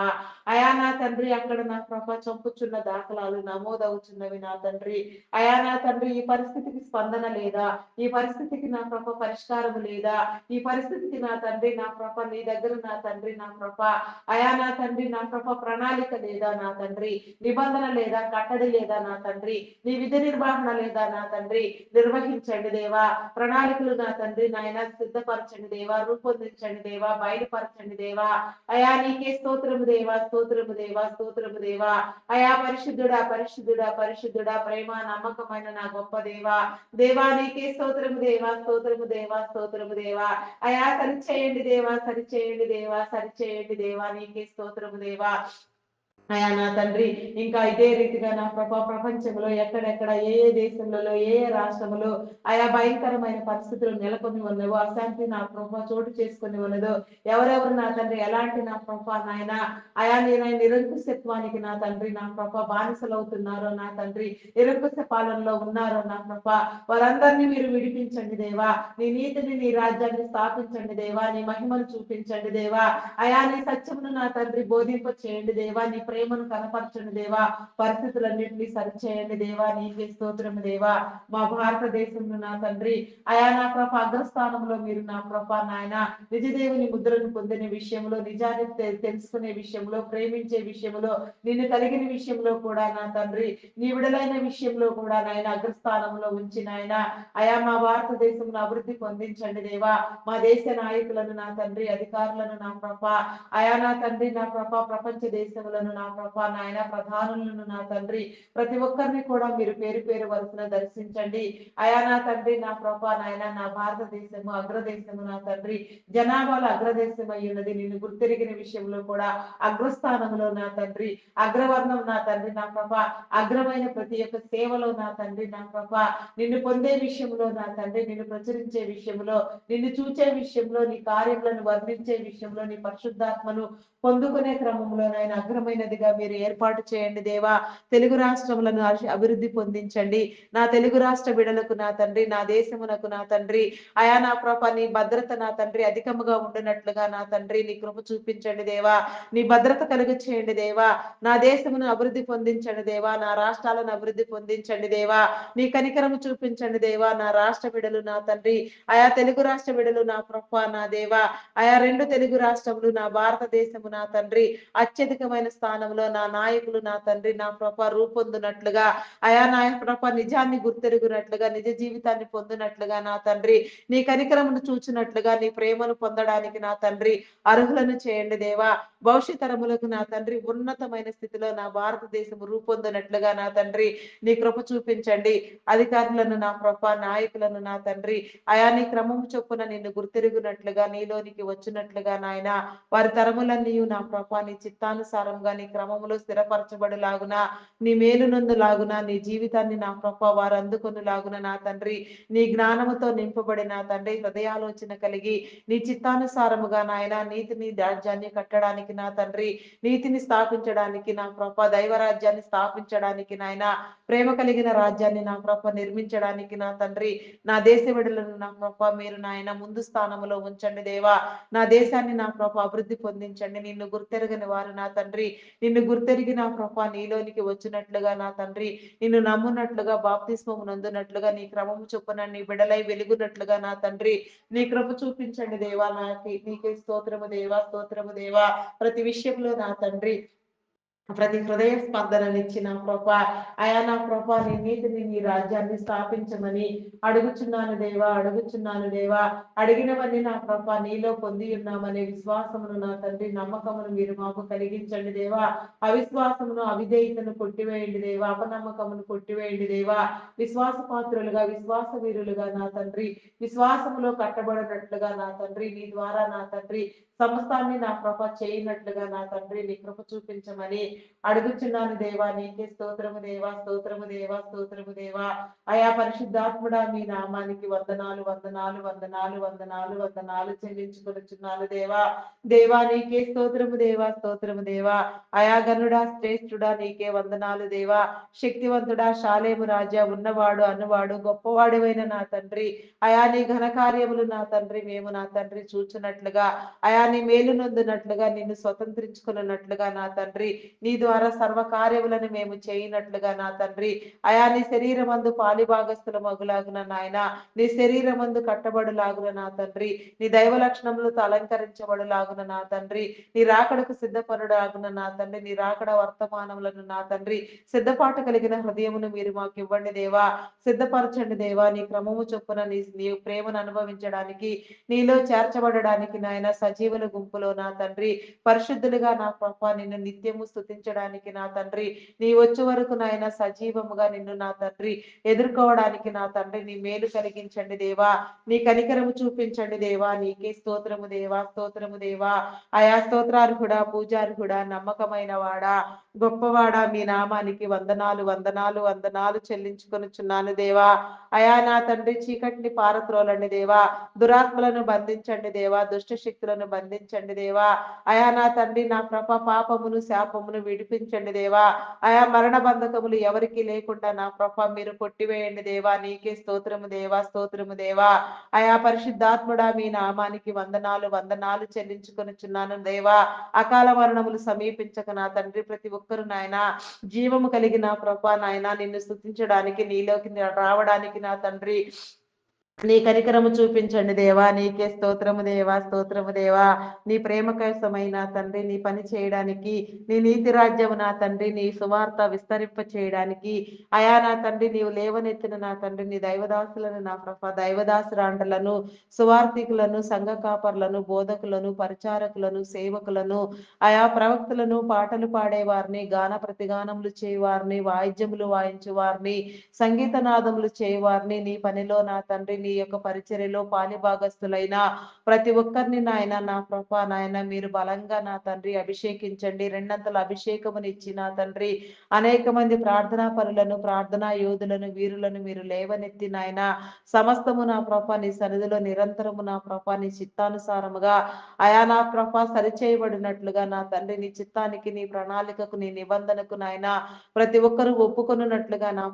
అయా నా తండ్రి అక్కడ నా ప్రభ చంపుచున్న దాఖలాలు నమోదవుతున్నవి నా తండ్రి. అయా నా తండ్రి ఈ పరిస్థితికి స్పందన లేదా, ఈ పరిస్థితికి నా ప్రభ పరిష్కారం లేదా, ఈ పరిస్థితికి నా తండ్రి నా ప్రభ నీ దగ్గర నా తండ్రి నా ప్రభ అయా నా తండ్రి నా ప్రభ ప్రణాళిక లేదా నా తండ్రి, నిబంధన లేదా, కట్టడి లేదా నా తండ్రి, నీ విధి నిర్వహణ లేదా నా తండ్రి. నిర్వహించండి దేవా. ప్రణాళికలు నా తండ్రి నాయన సిద్ధపరచండి దేవా, రూపొందించండి దేవా, బయలుపరచండి దేవా. అయా నీకే స్తోత్రము దేవా, స్తోత్రము దేవా, స్తోత్రము దేవా. అయా పరిశుద్ధుడా పరిశుద్ధుడా పరిశుద్ధుడా ప్రేమ నమ్మకమైన నా గొప్ప దేవా. దేవా నీకే స్తోత్రము దేవా, స్తోత్రము దేవా, స్తోత్రము దేవా. అయా సరిచేయండి దేవా, సరిచేయండి దేవా, సరిచేయండి దేవా. నీకే స్తోత్రము దేవా. అయా నా తండ్రి ఇంకా ఇదే రీతిగా నా ప్రభా ప్రపంచంలో ఎక్కడెక్కడ ఏ ఏ దేశంలో ఏ ఏ రాష్ట్రంలో ఆయా భయంకరమైన పరిస్థితులు నెలకొని ఉన్నవో, అశాంతి నా ప్రభా చోటు చేసుకుని ఉన్నదో, ఎవరెవరు నా తండ్రి ఎలాంటి నా ప్రభా నాయన అయా నేను నిరంకుశత్వానికి నా తండ్రి నా ప్రభా బానిసలు అవుతున్నారో నా తండ్రి, నిరంకుశ పాలనలో ఉన్నారో నా ప్రభా వారందరినీ మీరు విడిపించండి దేవా. నీ నీతిని నీ రాజ్యాన్ని స్థాపించండి దేవా. నీ మహిమను చూపించండి దేవా. అయా నీ సత్యమును నా తండ్రి బోధింప చేయండి దేవా. నీ ప్రేమను కనపరచండి దేవా. పరిస్థితులన్నింటినీ సరిచేయండి దేవా. నీకే స్తోత్రము దేవా. మా భారతదేశంలో నా తండ్రి అయా నా ప్రభ అగ్రస్థానంలో మీరు నా ప్రభ నాయన నిజదేవుని ముద్రను పొందిన విషయంలో, నిజాన్ని తెలుసుకునే విషయంలో, ప్రేమించే విషయంలో, నిన్ను కలిగిన విషయంలో కూడా నా తండ్రి నీ విడలైన విషయంలో కూడా నాయన అగ్రస్థానంలో ఉంచి నాయన అయా మా భారతదేశంలో అభివృద్ధి పొందించండి దేవా. మా దేశ నాయకులను నా తండ్రి, అధికారులను నా ప్రభ అయా నా తండ్రి నా ప్రభ ప్రపంచ దేశములను నా ప్రభ నాయన ప్రధానులను నా తండ్రి ప్రతి ఒక్కరిని కూడా మీరు పేరు పేరు వరుసన దర్శించండి. అయా నా తండ్రి నా ప్రభ నాయన నా భారతదేశము అగ్రదేశము నా తండ్రి జనాభాలో అగ్రదేశం అయి ఉన్నది. నిన్ను గుర్తెరిగిన విషయంలో కూడా అగ్రస్థానంలో నా తండ్రి అగ్రవర్ణం నా తండ్రి నా ప్రభ అగ్రమైన ప్రతి ఒక్క సేవలో నా తండ్రి నా ప్రభ నిన్ను పొందే విషయంలో నా తండ్రి నిన్ను ప్రచురించే విషయంలో, నిన్ను చూచే విషయంలో, నీ కార్యములను వర్ణించే విషయంలో, నీ పరిశుద్ధాత్మను పొందుకునే క్రమంలో నాయన అగ్రమైనదిగా మీరు ఏర్పాటు చేయండి దేవా. తెలుగు రాష్ట్రములను అభివృద్ధి పొందించండి. నా తెలుగు రాష్ట్ర బిడలకు నా తండ్రి, నా దేశమునకు నా తండ్రి అయా నా ప్రభ నీ భద్రత నా తండ్రి అధికముగా ఉండినట్లుగా నా తండ్రి నీ కృప చూపించండి దేవా. నీ భద్రత కలుగు చేయండి దేవా. నా దేశమును అభివృద్ధి పొందించండి దేవా. నా రాష్ట్రాలను అభివృద్ధి పొందించండి దేవా. నీ కనికరము చూపించండి దేవా. నా రాష్ట్ర బిడలు నా తండ్రి ఆయా తెలుగు రాష్ట్ర బిడలు నా ప్రభ నా దేవా ఆయా రెండు తెలుగు రాష్ట్రములు నా భారతదేశము నా తండ్రి అత్యధికమైన స్థానంలో నా నాయకులు నా తండ్రి నా ప్రభ రూపొందునట్లుగా అయా నా ప్రభ నిజాన్ని గుర్తెరుగునట్లుగా, నిజ జీవితాన్ని పొందినట్లుగా నా తండ్రి నీ కనికరమును చూచినట్లుగా, నీ ప్రేమను పొందడానికి నా తండ్రి అర్హులను చేయండి దేవా. భవిష్యత్ తరములకు నా తండ్రి ఉన్నతమైన స్థితిలో నా భారతదేశం రూపొందినట్లుగా నా తండ్రి నీ కృప చూపించండి. అధికారులను నా ప్రభ నాయకులను నా తండ్రి అయా నీ క్రమము చొప్పున నిన్ను గుర్తెరుగునట్లుగా, నీలోనికి వచ్చినట్లుగా నాయన వారి తరములన్నీ నా ప్రభ నీ చిత్తానుసారంగా నీ క్రమములో స్థిరపరచబడులాగున, నీ మేలునందులాగున, నీ జీవితాన్ని నా ప్రభ వారు అందుకొనులాగున నా తండ్రి నీ జ్ఞానముతో నింపబడి నా తండ్రి హృదయాలోచన కలిగి నీ చిత్తానుసారముగా నాయన నీతిని రాజ్యాన్ని కట్టడానికి నా తండ్రి నీతిని స్థాపించడానికి నా ప్రభ దైవరాజ్యాన్ని స్థాపించడానికి నాయన ప్రేమ కలిగిన రాజ్యాన్ని నా ప్రభ నిర్మించడానికి నా తండ్రి నా దేశ విడులను నా ప్రభ మీరు నాయన ముందు స్థానంలో ఉంచండి దేవా. నా దేశాన్ని నా ప్రభ అభివృద్ధి పొందించండి. నిన్ను గుర్తెరగని వారు నా తండ్రి నిన్ను గుర్తెరిగి నా ప్రభ నీలోనికి వచ్చినట్లుగా నా తండ్రి నిన్ను నమ్మునట్లుగా బాప్తిస్మము నందునట్లుగా నీ క్రమము చొప్పున నీ బిడలై వెలుగునట్లుగా నా తండ్రి నీ కృప చూపించండి దేవా. నీకే స్తోత్రము దేవా, స్తోత్రము దేవా. ప్రతి విషయంలో నా తండ్రి ప్రతి హృదయ స్పందననిచ్చి నా ప్రభ అయా నా ప్రభ నీ నీతిని నీ రాజ్యాన్ని స్థాపించమని అడుగుచున్నాను దేవా, అడుగుచున్నాను దేవా. అడిగినవన్నీ నా ప్రభ నీలో పొంది ఉన్నామనే విశ్వాసమును నా తండ్రి నమ్మకమును మీరు మాకు కలిగించండి దేవా. అవిశ్వాసమును అవిధేయతను కొట్టివేయండి దేవా. అపనమ్మకమును కొట్టివేయండి దేవా. విశ్వాస పాత్రులుగా, విశ్వాస వీరులుగా నా తండ్రి విశ్వాసములో కట్టబడినట్లుగా నా తండ్రి నీ ద్వారా నా తండ్రి సమస్తాన్ని నా కృప చేయనట్లుగా నా తండ్రి నీ కృప చూపించమని అడుగుచున్నాను దేవా. నీకే స్తోత్రము దేవా, స్తోత్రము దేవా, స్తోత్రము దేవా. అయా పరిశుద్ధాత్ముడా మీ నామానికి వందనాలు, వందనాలు, వందనాలు, వందనాలు, వందనాలు చెల్లించుకొనుచున్నాను దేవా. దేవా నీకే స్తోత్రము దేవా, స్తోత్రము దేవా. అయా గనుడా శ్రేష్ఠుడా నీకే వందనాలు దేవా. శక్తివంతుడా శాలేము రాజా ఉన్నవాడు అనువాడు గొప్పవాడివైన నా తండ్రి అయా నీ ఘన కార్యములు నా తండ్రి మేము నా తండ్రి చూచున్నట్లుగా అయా నీ మేలు నొందినట్లుగా నిన్ను స్వతంత్రించుకున్నట్లుగా నా తండ్రి నీ ద్వారా సర్వ కార్యములను మేము చేయనట్లుగా నా తండ్రి అయా నీ శరీరమందు పాలిభాగస్థుల మగులాగున నాయన నీ శరీరమందు కట్టబడులాగున నా తండ్రి నీ దైవ లక్షణములతో అలంకరించబడులాగున నా తండ్రి నీ రాకడకు సిద్ధపడులాగున నా తండ్రి నీ రాకడ వర్తమానములను నా తండ్రి సిద్ధపాటు కలిగిన హృదయమును మీరు మాకు ఇవ్వండి దేవా. సిద్ధపరచండి దేవా. నీ క్రమము చొప్పున నీ ప్రేమను అనుభవించడానికి నీలో చేర్చబడడానికి నాయన సజీవుల గుంపులో నా తండ్రి పరిశుద్ధులుగా నా ప్రభ నిన్ను నిత్యము స్తుతించడానికి నా తండ్రి నీ వచ్చే వరకు నాయన సజీవముగా నిన్ను నా తండ్రి ఎదుర్కోవడానికి నా తండ్రి నీ మేలు కలిగించండి దేవా. నీ కనికరము చూపించండి దేవా. నీకే స్తోత్రము దేవా, స్తోత్రము దేవా. అయా స్తోత్రార్హుడా, పూజార్హుడా, నమ్మకమైన వాడా, గొప్పవాడా మీ నామానికి వందనాలు, వందనాలు, వందనాలు చెల్లించుకొనుచున్నాను దేవా. అయా నా తండ్రి చీకటిని పారత్రోలండి దేవా. దురాత్మలను బంధించండి దేవా. దుష్ట శక్తులను అందించండి దేవా. అయా నా తండ్రి నా పాపమును శాపమును విడిపించండి దేవా. అయా మరణ బంధకములు ఎవరికి లేకుండా నా మీరు కొట్టివేయండి దేవా. నీకే స్తోత్రము దేవా, స్తోత్రము దేవా. అయా పరిశుద్ధాత్ముడా మీ నామానికి వందనాలు వందనాలు చెల్లించుకొనుచున్నాను దేవా. అకాల మరణములు సమీపించక నా తండ్రి ప్రతి ఒక్కరు నాయన జీవము కలిగిన నాయన నిన్ను స్తుతించడానికి నీలోకి రావడానికి నా తండ్రి నీ కనికరము చూపించండి దేవా. నీకే స్తోత్రము దేవా, స్తోత్రము దేవా. నీ ప్రేమ కోసమైన తండ్రి నీ పని చేయడానికి, నీ నీతి రాజ్యము నా తండ్రి నీ సువార్త విస్తరింప చేయడానికి అయా నా తండ్రి నీవు లేవనెత్తిన నా తండ్రి నీ దైవదాసులను నా దైవదాసురాండలను, సువార్థికులను, సంఘ కాపర్లను, బోధకులను, పరిచారకులను, సేవకులను, ఆయా ప్రవక్తలను, పాటలు పాడేవారిని, గాన ప్రతిగానములు చేయవారిని, వాయిద్యములు వాయించు వారిని, సంగీత నాదములు చేయవారిని, నీ పనిలో నా తండ్రి నీ యొక్క పరిచర్యలో పాలిభాగస్తులైన ప్రతి ఒక్కరిని నాయన నా నాయన మీరు బలంగా నా తండ్రి అభిషేకించండి. రెండంతల అభిషేకమునిచ్చి నా తండ్రి అనేక మంది ప్రార్థనా పరులను, ప్రార్థనా యోధులను, వీరులను మీరు లేవనెత్తి నాయన సమస్తము నా నీ సన్నిధిలో నిరంతరము నా నీ చిత్తానుసారముగా అయా నా సరిచేయబడినట్లుగా నా తండ్రి నీ చిత్తానికి, నీ ప్రణాళికకు, నీ నిబంధనకు నాయన ప్రతి ఒక్కరూ ఒప్పుకొనున్నట్లుగా నా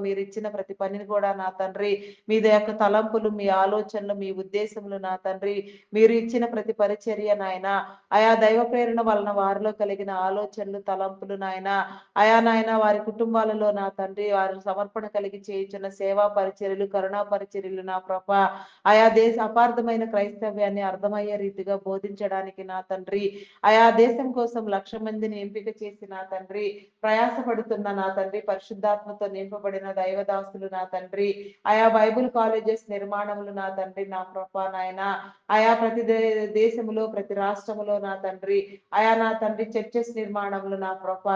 మీరు ఇచ్చిన ప్రతి పనిని కూడా నా తండ్రి మీ యొక్క తలంపులు, మీ ఆలోచనలు, మీ ఉద్దేశములు నా తండ్రి మీరు ఇచ్చిన ప్రతి పరిచర్య నాయన ఆయా దైవ ప్రేరణ వలన వారిలో కలిగిన ఆలోచనలు, తలంపులు నాయన అయా నాయన వారి కుటుంబాలలో నా తండ్రి వారి సమర్పణ కలిగి చేయించిన సేవా పరిచర్యలు, కరుణా పరిచర్యలు నా ఆయా దేశ అపార్థమైన క్రైస్తవ్యాన్ని అర్థమయ్యే రీతిగా బోధించడానికి నా తండ్రి ఆయా దేశం కోసం 1,00,000 మందిని ఎంపిక చేసి నా తండ్రి ప్రయాసపడుతున్న నా తండ్రి పరిశుద్ధాత్మతో నింపబడిన దైవదాసులు నా తండ్రి ఆయా బైబుల్ కాలేజెస్ నిర్మాణములు నా తండ్రి నా నాయన ఆయా ప్రతి దేశములో ప్రతి రాష్ట్రములో నా తండ్రి ఆయా నా తండ్రి చర్చెస్ నిర్మాణములు నా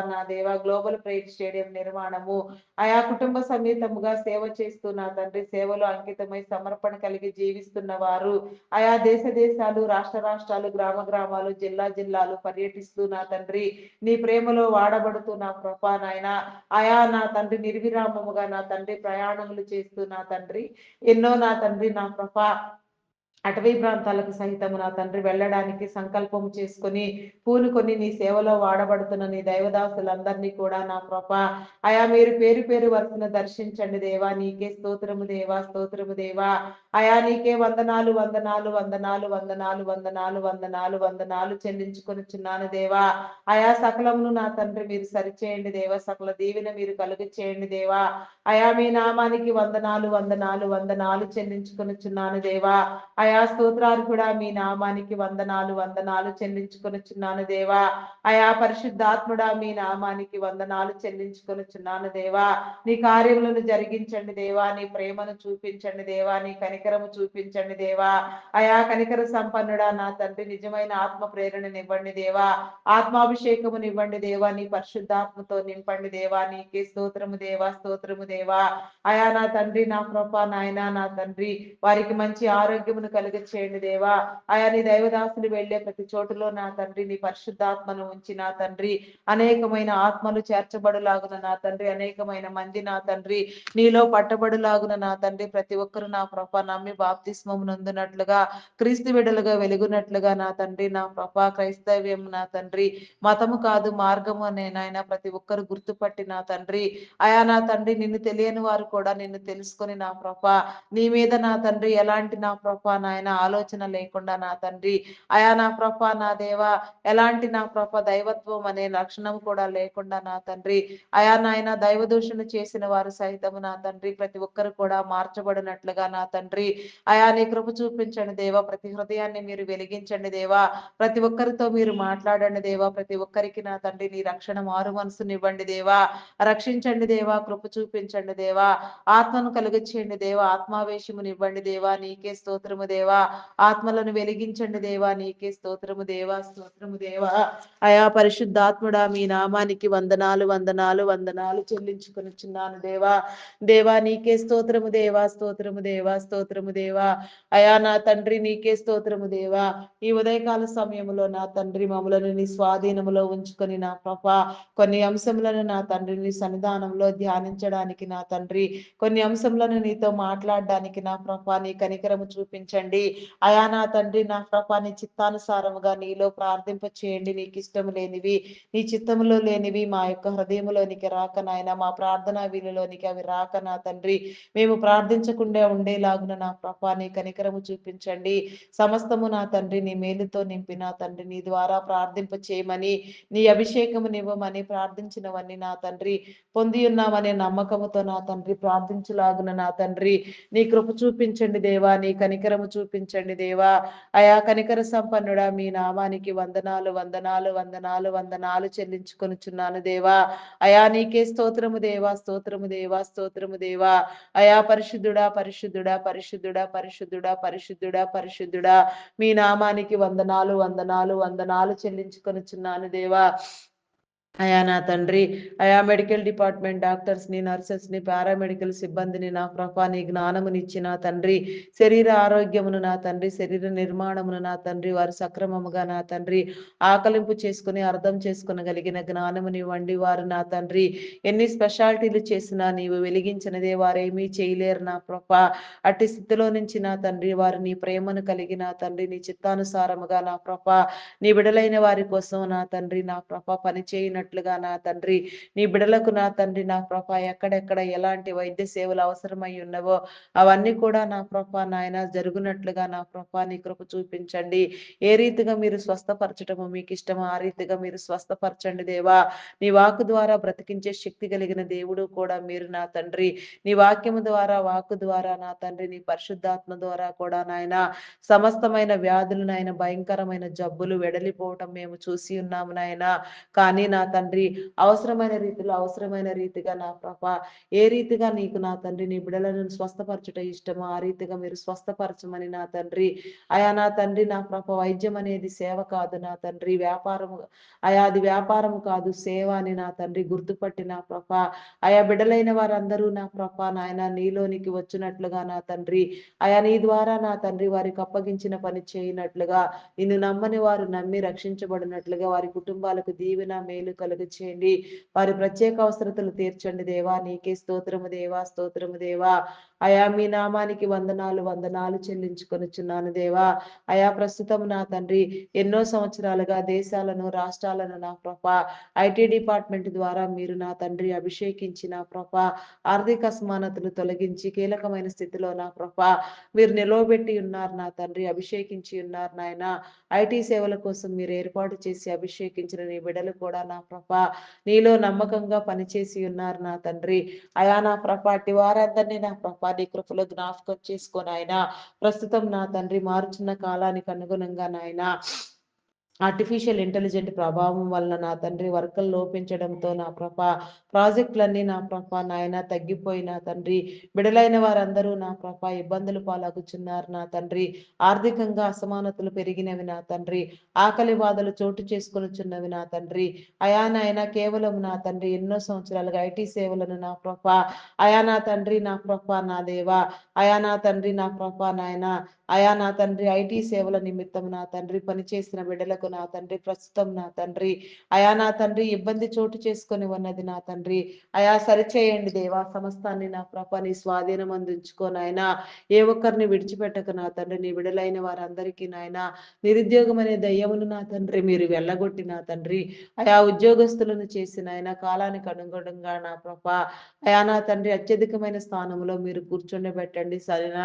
నా దేవ గ్లోబల్ ప్రేయర్ స్టేడియం నిర్మాణము ఆయా కుటుంబ సమేతముగా సేవ చేస్తూ నా తండ్రి సేవలో అంకితమై సమర్పణ కలిగి జీవిస్తున్న వారు ఆయా దేశాలు, రాష్ట్రాలు, గ్రామాలు, జిల్లాలు పర్యటిస్తూ నా తండ్రి నీ ప్రేమలో వాడబడుతూ నా నాయన ఆయా నా తండ్రి నిర్విరామముగా నా తండ్రి ప్రయాణములు చేస్తూ నా తండ్రి ఎన్నో నా తండ్రి నా అటవీ ప్రాంతాలకు సహితము నా తండ్రి వెళ్ళడానికి సంకల్పం చేసుకొని పూనుకొని నీ సేవలో వాడబడుతున్న నీ దైవదాసులందరినీ కూడా నా ఆయా మీరు పేరు పేరు వరుసను దర్శించండి దేవా. నీకే స్తోత్రము దేవా, స్తోత్రము దేవా. ఆయా నీకే వందనాలు వందనాలు వందనాలు వందనాలు వందనాలు వందనాలు వందనాలు చెల్లించుకొనిచున్నాను దేవా. ఆయా సకలమును నా తండ్రి మీరు సరిచేయండి దేవా. సకల దీవెన మీరు కలుగు చేయండి దేవా. ఆయా మీ నామానికి వందనాలు వందనాలు వందనాలు చెల్లించుకొనిచున్నాను దేవా. ఆయా స్తోత్రాలు కూడా మీ నామానికి వందనాలు వందనాలు చెల్లించుకొనిచున్నాను దేవా. ఆయా పరిశుద్ధాత్ముడా మీ నామానికి వందనాలు చెల్లించుకొనిచున్నాను దేవా. నీ కార్యములను జరిగించండి దేవా. నీ ప్రేమను చూపించండి దేవా. నీ కనికరము చూపించండి దేవా. ఆయా కనికర సంపన్నుడా నా తండ్రి నిజమైన ఆత్మ ప్రేరణనివ్వండి దేవా. ఆత్మాభిషేకమునివ్వండి దేవా. నీ పరిశుద్ధాత్మతో నింపండి దేవా. నీకే స్తోత్రము దేవా, స్తోత్రము దేవా. ఆయా నా తండ్రి నా నాయన నా తండ్రి వారికి మంచి ఆరోగ్యమును కలుగ చేయండి దేవా. ఆయా నీ దైవదాసులు వెళ్లే ప్రతి చోటులో నా తండ్రి నీ పరిశుద్ధాత్మను ఉంచి నా తండ్రి అనేకమైన ఆత్మలు చేర్చబడులాగున నా తండ్రి అనేకమైన మంది నా తండ్రి నీలో పట్టబడులాగున నా తండ్రి ప్రతి ఒక్కరు నా నమ్మి బాప్తిస్మము నందునట్లుగా క్రీస్తు బిడ్డలుగా వెలుగునట్లుగా నా తండ్రి నా క్రైస్తవ్యం నా తండ్రి మతము కాదు మార్గము అనే నాయన ప్రతి ఒక్కరు గుర్తుపట్టి నా తండ్రి అయా నా తండ్రి నిన్ను తెలియని వారు కూడా నిన్ను తెలుసుకొని నా నీ మీద నా తండ్రి ఎలాంటి నా నాయన ఆలోచన లేకుండా నా తండ్రి అయా నా నా దేవ ఎలాంటి నా దైవత్వం అనే లక్షణం కూడా లేకుండా నా తండ్రి అయా నాయన దైవ దూషణ చేసిన వారు సైతము నా తండ్రి ప్రతి ఒక్కరు కూడా మార్చబడినట్లుగా నా తండ్రి అయా నీ కృప చూపించండి దేవా. ప్రతి హృదయాన్ని మీరు వెలిగించండి దేవా. ప్రతి ఒక్కరితో మీరు మాట్లాడండి దేవా. ప్రతి ఒక్కరికి నా తండ్రి నీ రక్షణ మారు మనసునివ్వండి దేవా. రక్షించండి దేవా. కృప చూపించండి దేవా. ఆత్మను కలుగచేయండి దేవా. ఆత్మావేశమునివ్వండి దేవా. నీకే స్తోత్రము దేవా. ఆత్మలను వెలిగించండి దేవా. నీకే స్తోత్రము దేవా, స్తోత్రము దేవా. అయా పరిశుద్ధాత్ముడా మీ నామానికి వందనాలు వందనాలు వందనాలు చెల్లించుకొనిచున్నాను దేవా. దేవా నీకే స్తోత్రము దేవా, స్తోత్రము దేవా, స్తోత్రము దేవా. అయా నా తండ్రి నీకే స్తోత్రము దేవా. ఈ ఉదయకాల సమయంలో నా తండ్రి మమ్మలను నీ స్వాధీనములో ఉంచుకొని నా కొన్ని అంశములను నా తండ్రి నీ సన్నిధానంలో ధ్యానించడానికి నా తండ్రి కొన్ని అంశములను నీతో మాట్లాడడానికి నా నీ కనికరము చూపించండి చూపించండి. అయా నా తండ్రి నా ప్రభా నీ చిత్తానుసారముగా నీలో ప్రార్థింప చేయండి. నీకు ఇష్టం లేనివి, నీ చిత్తములో లేనివి మా యొక్క హృదయములోనికి రాక నాయన, మా ప్రార్థనా వీలులోనికి అవి రాక నా తండ్రి, మేము ప్రార్థించకుండా ఉండేలాగున నా ప్రభా నీ కనికరము చూపించండి. సమస్తము నా తండ్రి నీ మేలుతో నింపి నా తండ్రి నీ ద్వారా ప్రార్థింప చేయమని, నీ అభిషేకమునివ్వమని ప్రార్థించినవన్నీ నా తండ్రి పొంది ఉన్నామనే నమ్మకముతో నా తండ్రి ప్రార్థించులాగున నా తండ్రి నీ కృప చూపించండి దేవా, నీ కనికరము చూపించండి దేవా. అయా కనికర సంపన్నుడా మీ నామానికి వందనాలు వందనాలు వందనాలు వందనాలు చెల్లించుకొనుచున్నాను దేవా. అయా నీకే స్తోత్రము దేవా, స్తోత్రము దేవా, స్తోత్రము దేవా. అయా పరిశుద్ధుడా పరిశుద్ధుడా పరిశుద్ధుడా పరిశుద్ధుడా పరిశుద్ధుడా పరిశుద్ధుడా మీ నామానికి వందనాలు వందనాలు వందనాలు చెల్లించుకొనుచున్నాను దేవా. అయా నా తండ్రి, అయా మెడికల్ డిపార్ట్మెంట్ డాక్టర్స్ని, నర్సెస్ని, పారామెడికల్ సిబ్బందిని నా ప్రభా నీ జ్ఞానమునిచ్చి నా తండ్రి, శరీర ఆరోగ్యమును నా తండ్రి, శరీర నిర్మాణమును నా తండ్రి, వారు సక్రమముగా నా తండ్రి ఆకలింపు చేసుకుని అర్థం చేసుకునగలిగిన జ్ఞానమునివ్వండి. వారు నా తండ్రి ఎన్ని స్పెషాలిటీలు చేసినా నీవు వెలిగించినదే వారేమీ చేయలేరు నా ప్రభా. అట్టి స్థితిలో నుంచి నా తండ్రి వారు నీ ప్రేమను కలిగి నా తండ్రి నీ చిత్తానుసారముగా నా ప్రభా నీ బిడలైన వారి కోసం నా తండ్రి నా ప్రభా పని చేయనట్లుగా నా తండ్రి నీ బిడలకు నా తండ్రి నా ప్రభా ఎక్కడెక్కడ ఎలాంటి వైద్య సేవలు అవసరమై ఉన్నవో అవన్నీ కూడా నా ప్రభా నాయన జరుగునట్లుగా నా ప్రభా నీ కృప చూపించండి. ఏ రీతిగా మీరు స్వస్థపరచటము మీకు ఇష్టమో ఆ రీతిగా మీరు స్వస్థపరచండి దేవా. నీ వాక్కు ద్వారా బ్రతికించే శక్తి కలిగిన దేవుడు కూడా మీరు నా తండ్రి. నీ వాక్యము ద్వారా వాక్కు ద్వారా నా తండ్రి నీ పరిశుద్ధాత్మ ద్వారా కూడా నాయన సమస్తమైన వ్యాధులు నాయన భయంకరమైన జబ్బులు వెడలిపోవటం మేము చూసి ఉన్నాము నాయన. కానీ నా తండ్రి అవసరమైన రీతిగా నా ప్రభా ఏ రీతిగా నీకు నా తండ్రి నీ బిడలను స్వస్థపరచుట ఇష్టమో ఆ రీతిగా మీరు స్వస్థపరచమని నా తండ్రి. అయా నా తండ్రి నా ప్రభ వైద్యం అనేది సేవ కాదు నా తండ్రి, వ్యాపారము అయా అది వ్యాపారం కాదు సేవ అని నా తండ్రి గుర్తుపట్టి నా ప్రభ అయా బిడలైన వారందరూ నా ప్రభ నాయన నీలోనికి వచ్చినట్లుగా నా తండ్రి అయా నీ ద్వారా నా తండ్రి వారికి అప్పగించిన పని చేయనట్లుగా, నిన్ను నమ్మని వారు నమ్మి రక్షించబడినట్లుగా వారి కుటుంబాలకు దీవెన మేలు కలుగు చేయండి. వారి ప్రత్యేక అవసరతలు తీర్చండి దేవా. నీకే స్తోత్రము దేవా, స్తోత్రము దేవా. అయా మీ నామానికి వందనాలు వందనాలు చెల్లించుకొనుచున్నాను దేవా. అయా ప్రస్తుతం నా తండ్రి ఎన్నో సంవత్సరాలుగా దేశాలను రాష్ట్రాలను నా ప్రభా ఐటీ డిపార్ట్మెంట్ ద్వారా మీరు నా తండ్రి అభిషేకించి నా ప్రభా ఆర్థిక అసమానతలు తొలగించి కీలకమైన స్థితిలో నా ప్రభా మీరు నిలవబెట్టి ఉన్నారు నా తండ్రి, అభిషేకించి ఉన్నారు నాయన. ఐటీ సేవల కోసం మీరు ఏర్పాటు చేసి అభిషేకించిన నీ బిడలు కూడా నా ప్రభా నీలో నమ్మకంగా పనిచేసి ఉన్నారు నా తండ్రి. అయా నా ప్రభా అట్టి వారందరినీ నా ప్రభా నీ కృపలో జ్ఞాపకం చేసుకొని ఆయన ప్రస్తుతం నా తండ్రి మారుచున్న కాలానికి అనుగుణంగా నాయన ఆర్టిఫిషియల్ ఇంటెలిజెంట్ ప్రభావం వలన నా తండ్రి వర్కలు లోపించడంతో నా ప్రభా ప్రాజెక్టులన్నీ నా ప్రభా నాయన తగ్గిపోయి నా తండ్రి బిడలైన వారందరూ నా ప్రభా ఇబ్బందులు పాలగుచున్నారు నా తండ్రి. ఆర్థికంగా అసమానతలు పెరిగినవి నా తండ్రి, ఆకలి బాధలు చోటు చేసుకొనిచున్నవి నా తండ్రి. అయా నాయన కేవలం నా తండ్రి ఎన్నో సంవత్సరాలుగా ఐటీ సేవలను నా ప్రభా అయా నా తండ్రి నా ప్రభా నా దేవా అయా నా తండ్రి నా ప్రభా నాయన అయా నా తండ్రి ఐటీ సేవల నిమిత్తం నా తండ్రి పనిచేసిన బిడ్డలకు నా తండ్రి ప్రస్తుతం నా తండ్రి అయా నా తండ్రి ఇబ్బంది చోటు చేసుకొని ఉన్నది నా తండ్రి. అయా సరిచేయండి దేవా. సమస్తాన్ని నా ప్రభ నీ స్వాధీనం అందించుకొని ఆయన ఏ ఒక్కరిని విడిచిపెట్టక నా తండ్రి నీ బిడలైన వారందరికీ నాయన నిరుద్యోగం అనే దయ్యమును నా తండ్రి మీరు వెళ్ళగొట్టి నా తండ్రి అయా ఉద్యోగస్తులను చేసిన ఆయన కాలానికి అనుగుణంగా నా ప్రభ అయా నా తండ్రి అత్యధికమైన స్థానంలో మీరు కూర్చుండబెట్టండి. సరైన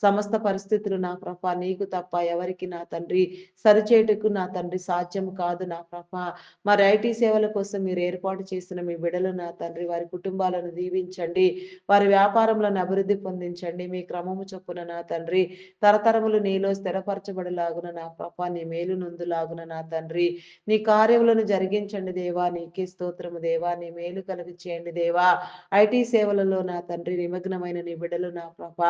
సమస్త పరిస్థితులు నా ప్రభ నీకు తప్ప ఎవరికి నా తండ్రి సరిచేటుకు నా తండ్రి సాధ్యం కాదు నా ప్రభ. మరి ఐటీ సేవల కోసం మీరు ఏర్పాటు చేసిన మీ బిడలు నా తండ్రి వారి కుటుంబాలను దీవించండి, వారి వ్యాపారములను అభివృద్ధి పొందించండి. మీ క్రమము చొప్పున నా తండ్రి తరతరములు నీలో స్థిరపరచబడిలాగున నా ప్రభ నీ మేలు నొందులాగున నా తండ్రి నీ కార్యములను జరిగించండి దేవా. నీకే స్తోత్రము దేవా. నీ మేలు కలుగు చేయండి దేవా. ఐటీ సేవలలో నా తండ్రి నిమగ్నమైన నీ బిడలు నా ప్రభ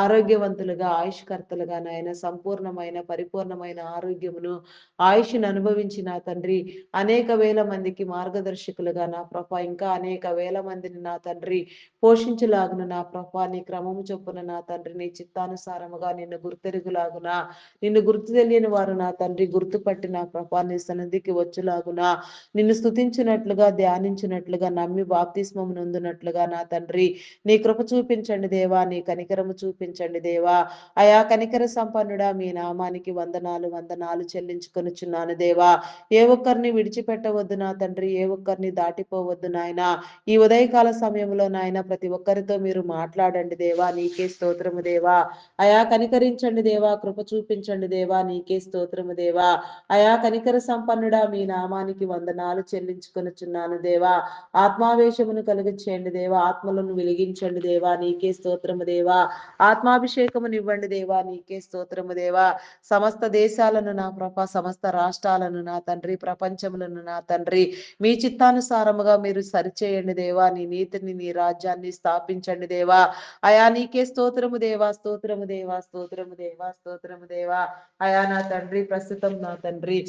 ఆరోగ్యవంతులుగా ఆయుష్కర్తలుగా నాయన సంపూర్ణమైన పరిపూర్ణమైన ఆరోగ్యమును ఆయుష్ను అనుభవించి నా తండ్రి అనేక వేల మందికి మార్గదర్శకులుగా నా ప్రభ ఇంకా అనేక వేల మందిని నా తండ్రి పోషించులాగున నా ప్రభా, నీ క్రమము చొప్పున నా తండ్రి నీ చిత్తానుసారముగా నిన్ను గుర్తెరుగులాగున, నిన్ను గుర్తు తెలియని వారు నా తండ్రి గుర్తుపట్టి నా ప్రభా నీ సన్నిధికి వచ్చులాగున, నిన్ను స్తుతించినట్లుగా ధ్యానించినట్లుగా నమ్మి బాప్తిస్మము నొందినట్లుగా నా తండ్రి నీ కృప చూపించండి దేవా, నీ కనికరము చూపించండి దేవా. అయా కనికర సంపన్నుడా, మీ నామానికి వందనాలు వందనాలు చెల్లించుకొనుచున్నాను దేవా. ఏ ఒక్కరిని విడిచిపెట్టవద్దు నా తండ్రి, ఏ ఒక్కరిని దాటిపోవద్దు నాయన. ఈ ఉదయకాల సమయంలో నాయన ప్రతి ఒక్కరితో మీరు మాట్లాడండి దేవా, నీకే స్తోత్రము దేవా. అయా కనికరించండి దేవా, కృప చూపించండి దేవా, నీకే స్తోత్రము దేవా. అయా కనికర సంపన్నుడా, మీ నామానికి వందనాలు చెల్లించుకొనుచున్నాను దేవా. ఆత్మావేశమును కలుగ చేయండి దేవా, ఆత్మలను వెలిగించండి దేవా, నీకే స్తోత్రము దేవా. ఆత్మాభిషేకమునివ్వండి దేవా, నీకే స్తోత్రము దేవా. సమస్త దేశాలను నా ప్రభ, సమస్త రాష్ట్రాలను నా తండ్రి, ప్రపంచములను నా తండ్రి మీ చిత్తానుసారముగా మీరు సరిచేయండి దేవా. నీ నీతిని నీ రాజ్యాన్ని స్థాపించండి దేవా. అయా నీకే స్తోత్రము దేవా, స్తోత్రము దేవా, స్తోత్రము దేవా, స్తోత్రము దేవా. అయా నా తండ్రి ప్రస్తుతం నా తండ్రి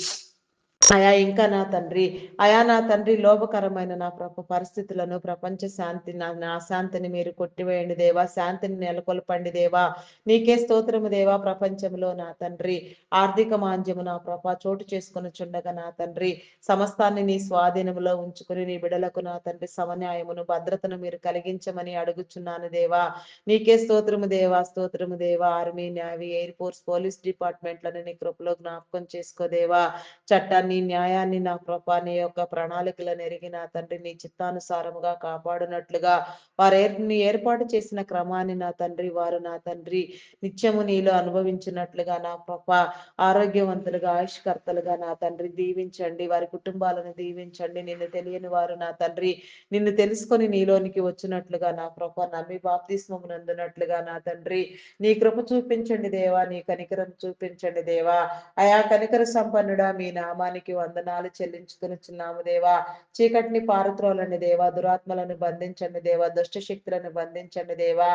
అయా ఇంకా నా తండ్రి, అయా నా తండ్రి లోభకరమైన నా పరిస్థితులను, ప్రపంచ శాంతి నా అశాంతిని మీరు కొట్టివేయండి దేవా, శాంతిని నెలకొల్పండి దేవా. నీకే స్తోత్రము దేవా. ప్రపంచంలో నా తండ్రి ఆర్థిక మాంద్యము నా చోటు చేసుకుని చుండగా నా తండ్రి సమస్తాన్ని నీ స్వాధీనములో ఉంచుకుని నీ బిడలకు నా తండ్రి సమన్యాయమును భద్రతను మీరు కలిగించమని అడుగుచున్నాను దేవా. నీకే స్తోత్రము దేవా, స్తోత్రము దేవా. Army, navy, air force, police డిపార్ట్మెంట్లను నీ కృపలో జ్ఞాపకం చేసుకోదేవా. చట్టాన్ని న్యాయాన్ని నా ప్రభా నీ యొక్క ప్రణాళికలను ఎరిగి నా తండ్రి నీ చిత్తానుసారముగా కాపాడునట్లుగా వారిని ఏర్పాటు చేసిన క్రమాన్ని నా తండ్రి వారు నా తండ్రి నిత్యము నీలో అనుభవించినట్లుగా నా ప్రభా ఆరోగ్యవంతులుగా ఆయుష్కర్తలుగా నా తండ్రి దీవించండి, వారి కుటుంబాలను దీవించండి. నిన్ను తెలియని వారు నా తండ్రి నిన్ను తెలుసుకొని నీలోనికి వచ్చినట్లుగా నా ప్రభా నమ్మి బాప్తిస్మము నందునట్లుగా నా తండ్రి నీ కృప చూపించండి దేవా, నీ కనికరం చూపించండి దేవా. అయా కనికర సంపన్నుడా, మీ నామానికి వందనాలు చెల్లించుకునిచున్నాము దేవా. చీకటిని పారత్రోలండి దేవా, దురాత్మలను బంధించండి దేవా, దుష్ట శక్తులను బంధించండి దేవా.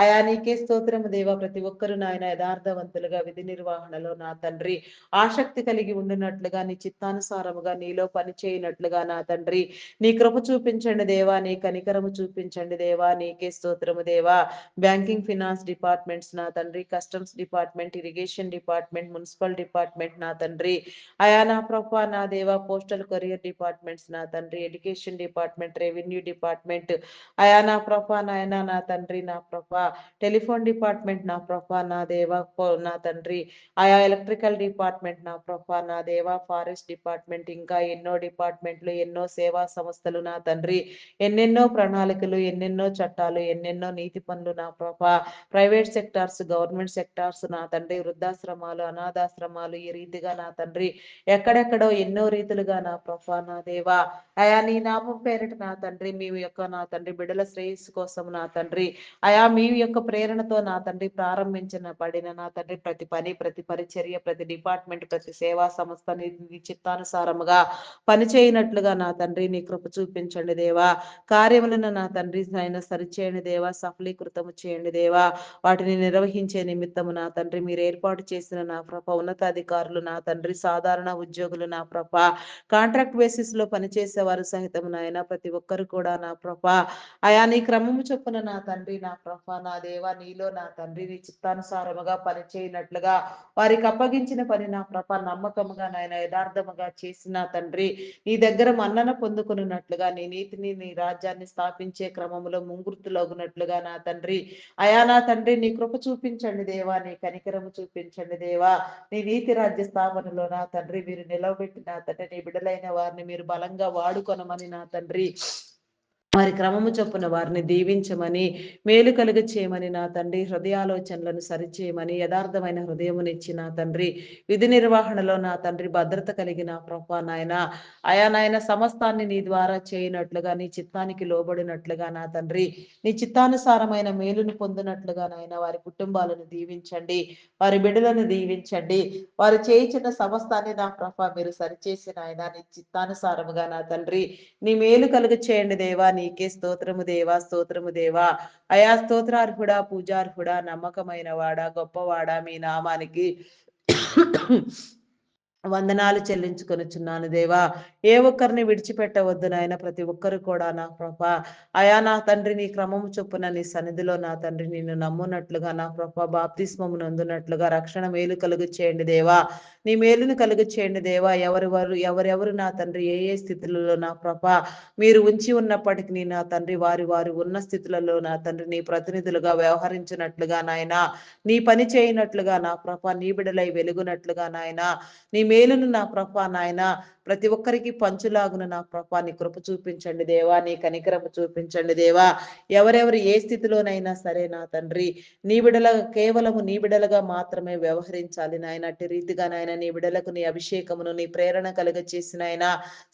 అయా నీకే స్తోత్రము దేవా. ప్రతి ఒక్కరు నాయన యథార్థవంతులుగా విధి నిర్వహణలో నా తండ్రి ఆసక్తి కలిగి ఉండినట్లుగా నీ చిత్తానుసారముగా నీలో పని చేయనట్లుగా నా తండ్రి నీ కృప చూపించండి దేవా, నీ కనికరము చూపించండి దేవా. నీకే స్తోత్రము దేవా. బ్యాంకింగ్ ఫినాన్స్ డిపార్ట్మెంట్స్ నా తండ్రి, customs department, irrigation department, municipal department నా తండ్రి, అయా నా ప్రభా నా దేవా, పోస్టల్ కొరియర్ డిపార్ట్మెంట్స్ నా తండ్రి, ఎడ్యుకేషన్ డిపార్ట్మెంట్, రెవెన్యూ డిపార్ట్మెంట్, అయా నా ప్రభా నాయన నా తండ్రి నా ప్రభా, టెలిఫోన్ డిపార్ట్మెంట్ నా ప్రభా నా దేవా నా తండ్రి, ఆయా ఎలక్ట్రికల్ డిపార్ట్మెంట్ నా ప్రభా నా దేవా, ఫారెస్ట్ డిపార్ట్మెంట్, ఇంకా ఎన్నో డిపార్ట్మెంట్లు, ఎన్నో సేవా సంస్థలు నా తండ్రి, ఎన్నెన్నో ప్రణాళికలు, ఎన్నెన్నో చట్టాలు, ఎన్నెన్నో నీతి పనులు నా ప్రభా, ప్రైవేట్ సెక్టార్స్, గవర్నమెంట్ సెక్టార్స్ నా తండ్రి, వృద్ధాశ్రమాలు, అనాథాశ్రమాలు, ఈ రీతిగా నా తండ్రి ఎక్కడెక్కడో ఎన్నో రీతులుగా నా ప్రభా నా దేవా. అయా నీ నామం పేరిట నా తండ్రి మీ యొక్క నా తండ్రి బిడ్డల శ్రేయస్సు కోసం నా తండ్రి అయా మీ యొక్క ప్రేరణతో నా తండ్రి ప్రారంభించిన పడిన నా తండ్రి ప్రతి పని, ప్రతి పరిచర్య, ప్రతి డిపార్ట్మెంట్, ప్రతి సేవా సంస్థ నీ చిత్తానుసారముగా పనిచేయనట్లుగా నా తండ్రి నీ కృప చూపించండి దేవా. కార్యములను నా తండ్రి ఆయన సరిచేయండి దేవా, సఫలీకృతము చేయండి దేవా. వాటిని నిర్వహించే నిమిత్తము నా తండ్రి మీరు ఏర్పాటు చేసిన నా ప్రభ ఉన్నతాధికారులు నా తండ్రి, సాధారణ ఉద్యోగులు నా ప్రభ, కాంట్రాక్ట్ బేసిస్ లో పనిచేసే వారు సహితం నాయన ప్రతి ఒక్కరు కూడా నా ప్రభ అయా నీ క్రమము చొప్పున నా తండ్రి నా ప్రభ నా దేవ నీలో నా తండ్రి నీ చిత్తానుసారముగా పనిచేయనట్లుగా వారికి అప్పగించిన పని నా ప్రభ నమ్మకముగా నాయన యథార్థముగా చేసిన తండ్రి నీ దగ్గర మన్నన పొందుకున్నట్లుగా నీ నీతిని నీ రాజ్యాన్ని స్థాపించే క్రమంలో ముంగుర్తులగునట్లుగా నా తండ్రి అయా నా తండ్రి నీ కృప చూపించండి దేవా, నీ కనికరము చూపించండి దేవా. నీ నీతి రాజ్య స్థాపనలో నా తండ్రి మీరు నిలవబెట్టి నా తండ్రి నీ బిడలైన వారిని మీరు బలంగా వాడుకొనమని నా తండ్రి వారి క్రమము చొప్పున వారిని దీవించమని, మేలు కలుగ చేయమని నా తండ్రి హృదయాలోచనలను సరిచేయమని, యథార్థమైన హృదయమునిచ్చి నా తండ్రి విధి నిర్వహణలో నా తండ్రి భద్రత కలిగిన ప్రభా నాయన అయా నాయన సమస్తాన్ని నీ ద్వారా చేయనట్లుగా నీ చిత్తానికి లోబడినట్లుగా నా తండ్రి నీ చిత్తానుసారమైన మేలును పొందినట్లుగా నాయన వారి కుటుంబాలను దీవించండి, వారి బిడ్డలను దీవించండి, వారు చేయించిన సమస్తాన్ని నా ప్రభా మీరు సరిచేసిన ఆయన నీ చిత్తానుసారముగా నా తండ్రి నీ మేలు కలుగ చేయండి దేవా. నీకే స్తోత్రము దేవా, స్తోత్రము దేవా. అయా స్తోత్రార్హుడా, పూజార్హుడా, నమ్మకమైన వాడా, గొప్పవాడా మీ నామానికి వందనాలు చెల్లించుకొనుచున్నాను దేవా. ఏ ఒక్కరిని విడిచిపెట్టవద్దు నాయన. ప్రతి ఒక్కరు కూడా నా ప్రభా అయా నా తండ్రి నీ క్రమము చొప్పున నీ సన్నిధిలో నా తండ్రి నిన్ను నమ్మునట్లుగా నా ప్రభా బాప్తిస్మము నందునట్లుగా రక్షణ మేలు కలుగు చేయండి దేవా. నీ మేలును కలుగు చేయండి దేవా. ఎవరెవరు నా తండ్రి ఏ ఏ స్థితులలో నా ప్రభా మీరు ఉంచి ఉన్నప్పటికీ నా తండ్రి వారి వారు ఉన్న స్థితులలో నా తండ్రి నీ ప్రతినిధులుగా వ్యవహరించినట్లుగా నాయన నీ పని చేయనట్లుగా నా ప్రభా నీ బిడలై వెలుగునట్లుగా నాయన నీ మేలును నా ప్రభా నాయన ప్రతి ఒక్కరికి పంచులాగున నా ప్రభా నీ కృప చూపించండి దేవా. నీ కనికరము చూపించండి దేవా. ఎవరెవరు ఏ స్థితిలోనైనా సరే నా తండ్రి నీ బిడల కేవలము నీ బిడలుగా మాత్రమే వ్యవహరించాలి నాయన. అట్టి రీతిగా నాయన నీ బిడలకు నీ అభిషేకమును నీ ప్రేరణ కలుగ చేసిన ఆయన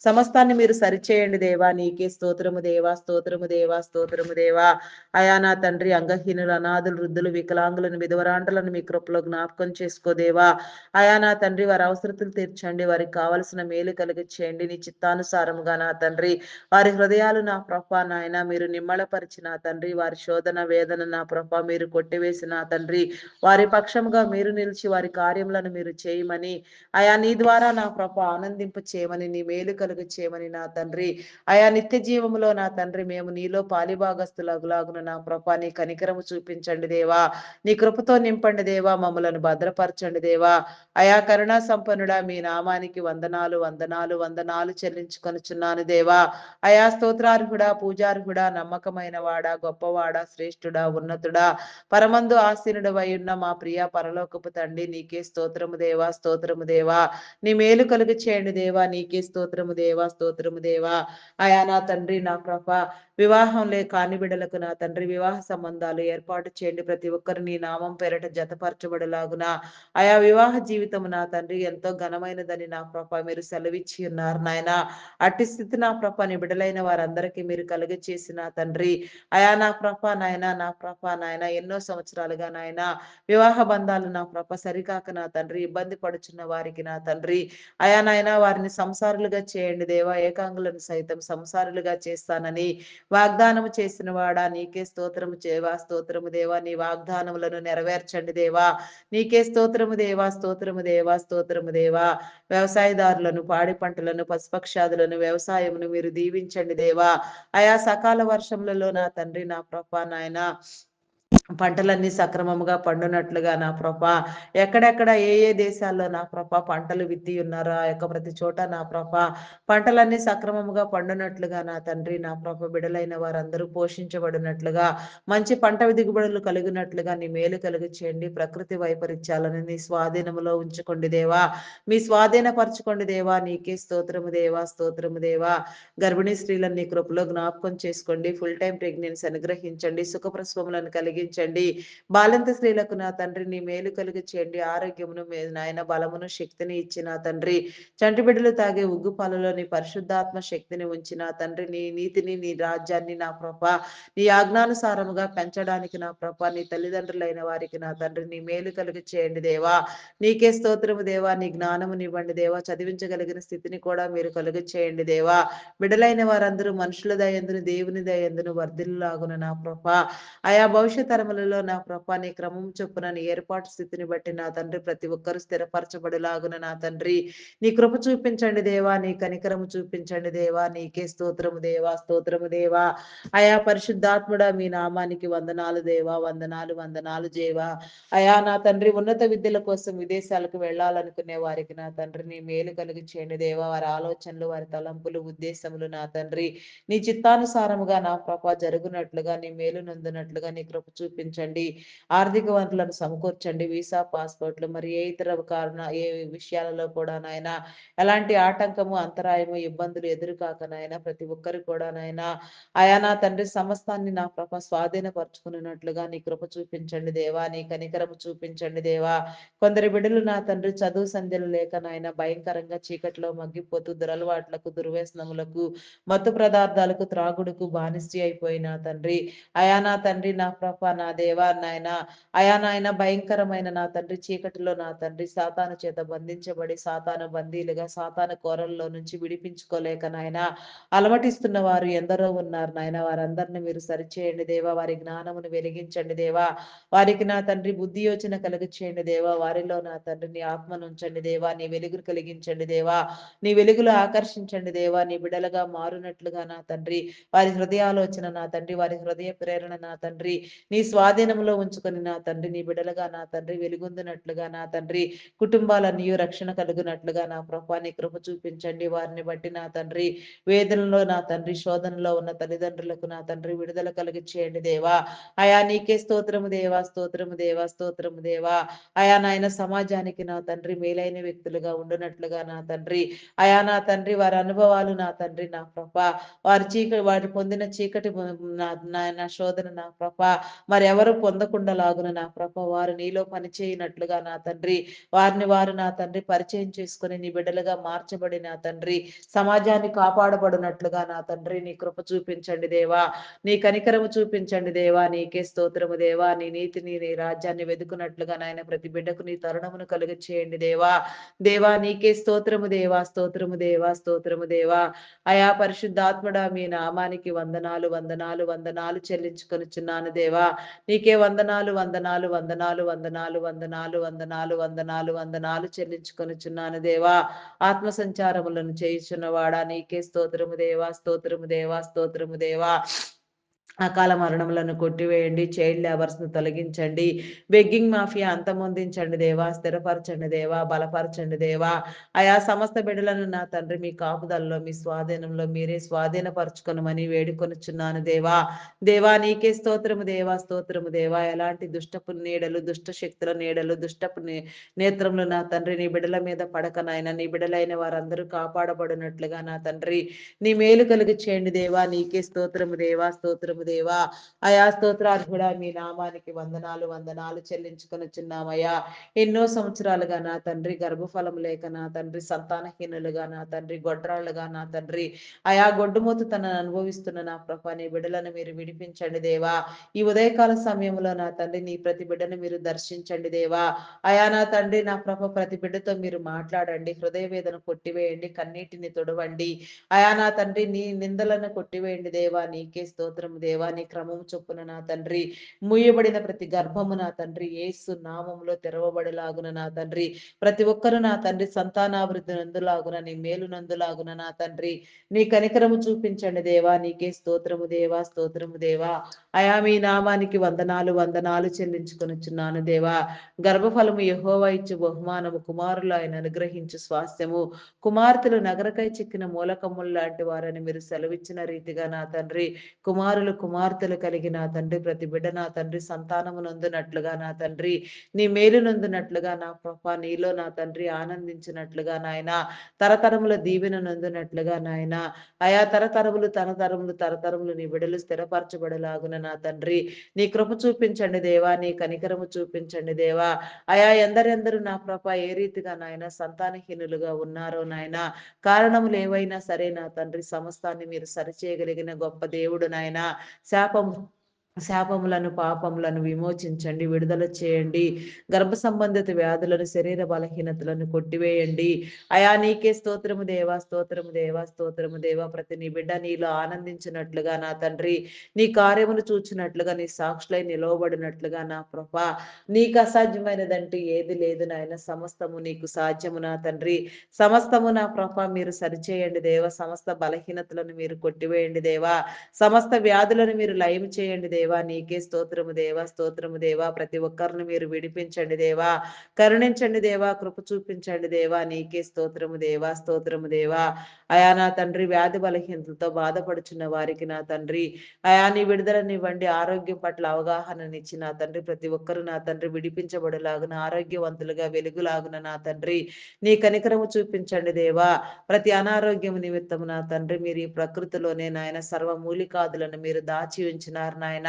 సమస్తాన్ని మీరు సరిచేయండి దేవా. నీకే స్తోత్రము దేవా, స్తోత్రము దేవా, స్తోత్రము దేవా. అయా నా తండ్రి అంగహీనులు, అనాథులు, వృద్ధులు, వికలాంగులను, విధవరాంటలను మీ కృపలో జ్ఞాపకం చేసుకోదేవా. అయా నా తండ్రి వారి అవసరతలు తీర్చండి. వారికి కావలసిన మేలు కలిగి చేయండి. నీ చిత్తానుసారముగా నా తండ్రి వారి హృదయాలు నా ప్రభా నాయన మీరు నిమ్మళపరిచిన తండ్రి వారి శోధన వేదన నా ప్రభా మీరు కొట్టివేసిన తండ్రి వారి పక్షముగా మీరు నిలిచి వారి కార్యములను మీరు చేయమని అయా నీ ద్వారా నా ప్రభా ఆనందింప చేయమని నీ మేలు కలుగు చేయమని నా తండ్రి అయా నిత్య జీవములో నా తండ్రి మేము నీలో పాలిభాగస్తులగులాగున నా ప్రభా నీ కనికరము చూపించండి దేవా. నీ కృపతో నింపండి దేవా. మమ్మలను భద్రపరచండి దేవా. అయా కరుణా సంపన్నుడా మీ నామానికి వందనాలు వందనాలు వందనాలు చెల్లించుకొనుచున్నాను దేవా. అయా స్తోత్రార్హుడా, పూజార్హుడా, నమ్మకమైన వాడా, గొప్పవాడా, శ్రేష్ఠుడా, ఉన్నతుడా, పరమందు ఆసీనుడు ఉన్న మా ప్రియ పరలోకపు తండ్రి నీకే స్తోత్రము దేవా, స్తోత్రము దేవా. నీ మేలు కలుగు చేయండి దేవా. నీకే స్తోత్రము దేవా, స్తోత్రము దేవా. అయా నా తండ్రి నా ప్రభ వివాహం కాని బిడ్డలకు నా తండ్రి వివాహ సంబంధాలు ఏర్పాటు చేయండి. ప్రతి ఒక్కరు నీ నామం పేరట జతపరచబడలాగున ఆయా వివాహ జీవితం నా తండ్రి ఎంతో ఘనమైనదని నా ప్రభ మీరు సెలవిచ్చి ఉన్నారు నాయన. అట్టి స్థితి నా ప్రభ నీ బిడ్డలైన వారందరికీ మీరు కలుగ చేసిన తండ్రి అయా నా ప్రభ నాయన నా ప్రభ నాయన ఎన్నో సంవత్సరాలుగా నాయన వివాహ బంధాలు నా ప్రభ సరికాక నా తండ్రి ఇబ్బంది పడుచున్న వారికి నా తండ్రి అయా నాయన వారిని సంసారులుగా చేయండి దేవా. ఏకాంగులను సైతం సంసారులుగా చేస్తానని వాగ్దానము చేసిన వాడా నీకే స్తోత్రము చేవా, స్తోత్రము దేవా. నీ వాగ్దానములను నెరవేర్చండి దేవా. నీకే స్తోత్రము దేవా, స్తోత్రము దేవా, స్తోత్రము దేవా. వ్యవసాయదారులను, పాడి పంటలను, పశుపక్షాదులను, వ్యవసాయమును మీరు దీవించండి దేవా. ఆయా సకాల వర్షములలో నా తండ్రి నా ప్రభా నాయన పంటలన్నీ సక్రమముగా పండునట్లుగా నా ప్రభా ఎక్కడెక్కడ ఏ ఏ దేశాల్లో నా ప్రభా పంటలు విత్తి ఉన్నారో ఆ యొక్క ప్రతి చోట నా ప్రభా పంటలన్నీ సక్రమముగా పండునట్లుగా నా తండ్రి నా ప్రభ బిడలైన వారందరూ పోషించబడినట్లుగా మంచి పంట దిగుబడులు కలిగినట్లుగా నీ మేలు కలుగు చేయండి. ప్రకృతి వైపరీత్యాలను నీ స్వాధీనములో ఉంచుకోండి దేవా. మీ స్వాధీనపరచుకోండి దేవా. నీకే స్తోత్రము దేవా, స్తోత్రము దేవా. గర్భిణీ స్త్రీలను నీ కృపలో జ్ఞాపకం చేసుకోండి. ఫుల్ టైం ప్రెగ్నెన్సీ అనుగ్రహించండి. సుఖప్రసవములను కలిగించండి. బాలింత స్త్రీలకు నా తండ్రి నీ మేలు కలుగు చేయండి. ఆరోగ్యమును నాయన బలమును శక్తిని ఇచ్చిన తండ్రి చంటి బిడ్డలు తాగే ఉగ్గు పాలలో నీ పరిశుద్ధాత్మ శక్తిని ఉంచిన తండ్రి నీ నీతిని నీ రాజ్యాన్ని నా ప్రభ నీ ఆజ్ఞానుసారముగా పెంచడానికి నా ప్రభ నీ తల్లిదండ్రులైన వారికి నా తండ్రి నీ మేలు కలుగు చేయండి దేవా. నీకే స్తోత్రము దేవా. నీ జ్ఞానమునివ్వండి దేవా. చదివించగలిగిన స్థితిని కూడా మీరు కలుగు చేయండి దేవా. బిడలైన వారందరూ మనుషుల దయందును దేవుని దయందును వర్ధిల్లాగున నా ప్రభ ఆయా భవిష్యత్ తరములలో నా ప్రభ నీ క్రమం చొప్పున నీ ఏర్పాటు స్థితిని బట్టి నా తండ్రి ప్రతి ఒక్కరు స్థిరపరచబడులాగున నా తండ్రి నీ కృప చూపించండి దేవా. నీ కనికరము చూపించండి దేవా. నీకే స్తోత్రము దేవా, స్తోత్రము దేవా. ఆయా పరిశుద్ధాత్ముడ మీ నామానికి వందనాలు దేవా. వందనాలు వందనాలు దేవా. అయా నా తండ్రి ఉన్నత విద్యల కోసం విదేశాలకు వెళ్ళాలనుకునే వారికి నా తండ్రి నీ మేలు కలిగి చేయండి దేవా. వారి ఆలోచనలు వారి తలంపులు ఉద్దేశములు నా తండ్రి నీ చిత్తానుసారముగా నా ప్రభ జరుగునట్లుగా నీ మేలు నందునట్లుగా నీ కృప చూపించండి. ఆర్థిక వనరులను సమకూర్చండి. వీసా పాస్పోర్ట్లు మరి ఏ ఇతర కారణ ఏ విషయాలలో కూడా నాయన ఎలాంటి ఆటంకము అంతరాయము ఇబ్బందులు ఎదురుకాక నాయన ప్రతి ఒక్కరు కూడా నాయన ఆయా నా తండ్రి సమస్తాన్ని నా ప్రభ స్వాధీనపరచుకున్నట్లుగా నీ కృప చూపించండి దేవా. నీ కనికరము చూపించండి దేవా. కొందరి బిడ్డలు నా తండ్రి చదువు సంధ్యలు లేక నాయన భయంకరంగా చీకట్లో మగ్గిపోతూ దురలవాట్లకు దుర్వ్యసనములకు మత్తు పదార్థాలకు త్రాగుడుకు బానిస అయిపోయిన తండ్రి అయా నా తండ్రి నా ప్రభ నా దేవా నాయన. అయా నాయన భయంకరమైన నా తండ్రి చీకటిలో నా తండ్రి సాతాను చేత బంధించబడి సాతాను బందీలుగా సాతాను కోరల్లో నుంచి విడిపించుకోలేక నాయన అలమటిస్తున్న వారు ఎందరో ఉన్నారు నాయన. వారందరిని మీరు సరిచేయండి దేవా. వారి జ్ఞానమును వెలిగించండి దేవా. వారికి నా తండ్రి బుద్ధి యోచన కలుగు చేయండి దేవా. వారిలో నా తండ్రి నీ ఆత్మను ఉంచండి దేవా. నీ వెలుగును కలిగించండి దేవా. నీ వెలుగులో ఆకర్షించండి దేవా. నీ బిడలుగా మారునట్లుగా నా తండ్రి వారి హృదయాలోచన నా తండ్రి వారి హృదయ ప్రేరణ నా తండ్రి నీ స్వాధీనంలో ఉంచుకొని నా తండ్రి నీ బిడలుగా నా తండ్రి వెలుగొందినట్లుగా నా తండ్రి కుటుంబాలన్నీ రక్షణ కలుగునట్లుగా నా ప్రభా నీ కృప చూపించండి. వారిని బట్టి నా తండ్రి వేదనలో నా తండ్రి శోధనలో ఉన్న తల్లిదండ్రులకు నా తండ్రి విడుదల కలిగి చేయండి దేవా. అయా నీకే స్తోత్రము దేవా, స్తోత్రము దేవా, స్తోత్రము దేవా. అయా నాయన సమాజానికి నా తండ్రి మేలైన వ్యక్తులుగా ఉండునట్లుగా నా తండ్రి అయా నా తండ్రి వారి అనుభవాలు నా తండ్రి నా ప్రభ వారి పొందిన చీకటి నా శోధన నా ప్రభ మరి ఎవరు పొందకుండా లాగున నా ప్రభ వారు నీలో పనిచేయనట్లుగా నా తండ్రి వారు నా తండ్రి పరిచయం చేసుకుని నీ బిడ్డలుగా మార్చబడి నా తండ్రి సమాజాన్ని కాపాడబడినట్లుగా నా తండ్రి నీ కృప చూపించండి దేవా. నీ కనికరము చూపించండి దేవా. నీకే స్తోత్రము దేవా. నీ నీతిని నీ రాజ్యాన్ని వెతుకున్నట్లుగా నాయన ప్రతి బిడ్డకు నీ తరుణమును కలుగ చేయండి దేవా. దేవా నీకే స్తోత్రము దేవా, స్తోత్రము దేవా, స్తోత్రము దేవా. అయా పరిశుద్ధాత్ముడా మీ నామానికి వందనాలు వందనాలు వందనాలు చెల్లించుకొనిచున్నాను దేవా. నీకే వందనాలు వందనాలు వందనాలు వందనాలు వందనాలు వందనాలు వందనాలు వందనాలు చెల్లించుకొనిచున్నాను దేవా. ఆత్మ సంచారములను చేయుచున్నవాడా నీకే స్తోత్రము దేవా, స్తోత్రము దేవా, స్తోత్రము దేవా. అకాల మరణములను కొట్టివేయండి. చైల్డ్ లేబర్స్ ను తొలగించండి. బెగ్గింగ్ మాఫియా అంతమొందించండి దేవా. స్థిరపరచండి దేవా. బలపరచండి దేవా. అయా సమస్త బిడ్డలను నా తండ్రి మీ కాపుదల్లో మీ స్వాధీనంలో మీరే స్వాధీనపరచుకొనమని వేడుకొనుచున్నాను దేవా. దేవా నీకే స్తోత్రము దేవా, స్తోత్రము దేవా. ఎలాంటి దుష్టపు నీడలు దుష్ట శక్తుల నీడలు దుష్టపు నేత్రములు నా తండ్రి నీ బిడ్డల మీద పడకనైనా నీ బిడ్డలైన వారందరూ కాపాడబడినట్లుగా నా తండ్రి నీ మేలు కలిగి చేయండి దేవా. నీకే స్తోత్రము దేవా, స్తోత్రము దేవా. అయా స్తోత్రార్హుడా మీ నామానికి వందనాలు వందనాలు చెల్లించుకొనిచున్నామయ్యా. ఎన్నో సంవత్సరాలుగా నా తండ్రి గర్భఫలం లేక నా తండ్రి సంతానహీనులుగా నా తండ్రి గొడ్రాళ్ళుగా నా తండ్రి అయా గొడ్డుమూతు తనను అనుభవిస్తున్న నా ప్రభ నీ బిడ్డలను మీరు విడిపించండి దేవా. ఈ ఉదయకాల సమయంలో నా తండ్రి నీ ప్రతి బిడ్డను మీరు దర్శించండి దేవా. అయా నా తండ్రి నా ప్రభ ప్రతి బిడ్డతో మీరు మాట్లాడండి. హృదయ వేదన కొట్టివేయండి. కన్నీటిని తొడవండి. అయా నా తండ్రి నీ నిందలను కొట్టివేయండి దేవా. నీకే స్తోత్రము దేవా. నీ క్రమము చొప్పున నా తండ్రి మూయబడిన ప్రతి గర్భము నా తండ్రి యేసు నామములో తెరవబడిలాగున నా తండ్రి ప్రతి ఒక్కరు నా తండ్రి సంతానాభివృద్ధి నందులాగున నీ మేలు నందులాగున నా తండ్రి నీ కనికరము చూపించండి దేవా. నీకే స్తోత్రము దేవా, స్తోత్రము దేవా. అయా మీ నామానికి వందనాలు వందనాలు చెల్లించుకొనుచున్నాను దేవా. గర్భఫలము యెహోవా ఇచ్చు బహుమానము కుమారులు ఆయన అనుగ్రహించు స్వాస్థ్యము కుమార్తెలు నగరకై చిక్కిన మూలకమ్ములు లాంటి వారని మీరు సెలవిచ్చిన రీతిగా నా తండ్రి కుమారులు కుమార్తెలు కలిగి నా తండ్రి ప్రతి బిడ్డ నా తండ్రి సంతానము నందునట్లుగా నా తండ్రి నీ మేలు నందునట్లుగా నా ప్రభ నీలో నా తండ్రి ఆనందించినట్లుగా నాయన తరతరముల దీవెన నందునట్లుగా నాయన అయా తరతరములు తరతరములు తరతరములు నీ బిడలు స్థిరపరచబడలాగున నా తండ్రి నీ కృప చూపించండి దేవా. నీ కనికరము చూపించండి దేవా. అయా ఎందరెందరు నా ప్రభ ఏ రీతిగా నాయన సంతానహీనులుగా ఉన్నారో నాయన కారణములు ఏవైనా సరే నా తండ్రి సమస్తాన్ని మీరు సరిచేయగలిగిన గొప్ప దేవుడు నాయన శాపం శాపములను పాపములను విమోచించండి. విడుదల చేయండి. గర్భ సంబంధిత వ్యాధులను శరీర బలహీనతలను కొట్టివేయండి. అయా నీకే స్తోత్రము దేవా, స్తోత్రము దేవా, స్తోత్రము దేవా. ప్రతి నీ బిడ్డ నీలో ఆనందించినట్లుగా నా తండ్రి నీ కార్యమును చూచినట్లుగా నీ సాక్షులై నిలవబడినట్లుగా నా ప్రభ నీకు అసాధ్యమైనదంటూ ఏది లేదు నాయన. సమస్తము నీకు సాధ్యము నా తండ్రి. సమస్తము నా ప్రభ మీరు సరిచేయండి దేవా. సమస్త బలహీనతలను మీరు కొట్టివేయండి దేవా. సమస్త వ్యాధులను మీరు లయం చేయండి దేవా. నీకే స్తోత్రము దేవా, స్తోత్రము దేవా. ప్రతి ఒక్కరిని మీరు విడిపించండి దేవా. కరుణించండి దేవా. కృప చూపించండి దేవా. నీకే స్తోత్రము దేవా, స్తోత్రము దేవా. అయా నా తండ్రి వ్యాధి బలహీనతలతో బాధపడుచున్న వారికి నా తండ్రి అయా నీ విడుదలనివ్వండి. ఆరోగ్యం పట్ల అవగాహననిచ్చి నా తండ్రి ప్రతి ఒక్కరు నా తండ్రి విడిపించబడేలాగున ఆరోగ్యవంతులుగా వెలుగులాగున నా తండ్రి నీ కనికరము చూపించండి దేవా. ప్రతి అనారోగ్యం నిమిత్తము నా తండ్రి మీరు ఈ ప్రకృతిలోనే నాయన సర్వమూలికాదులను మీరు దాచి ఉంచినారు నాయన.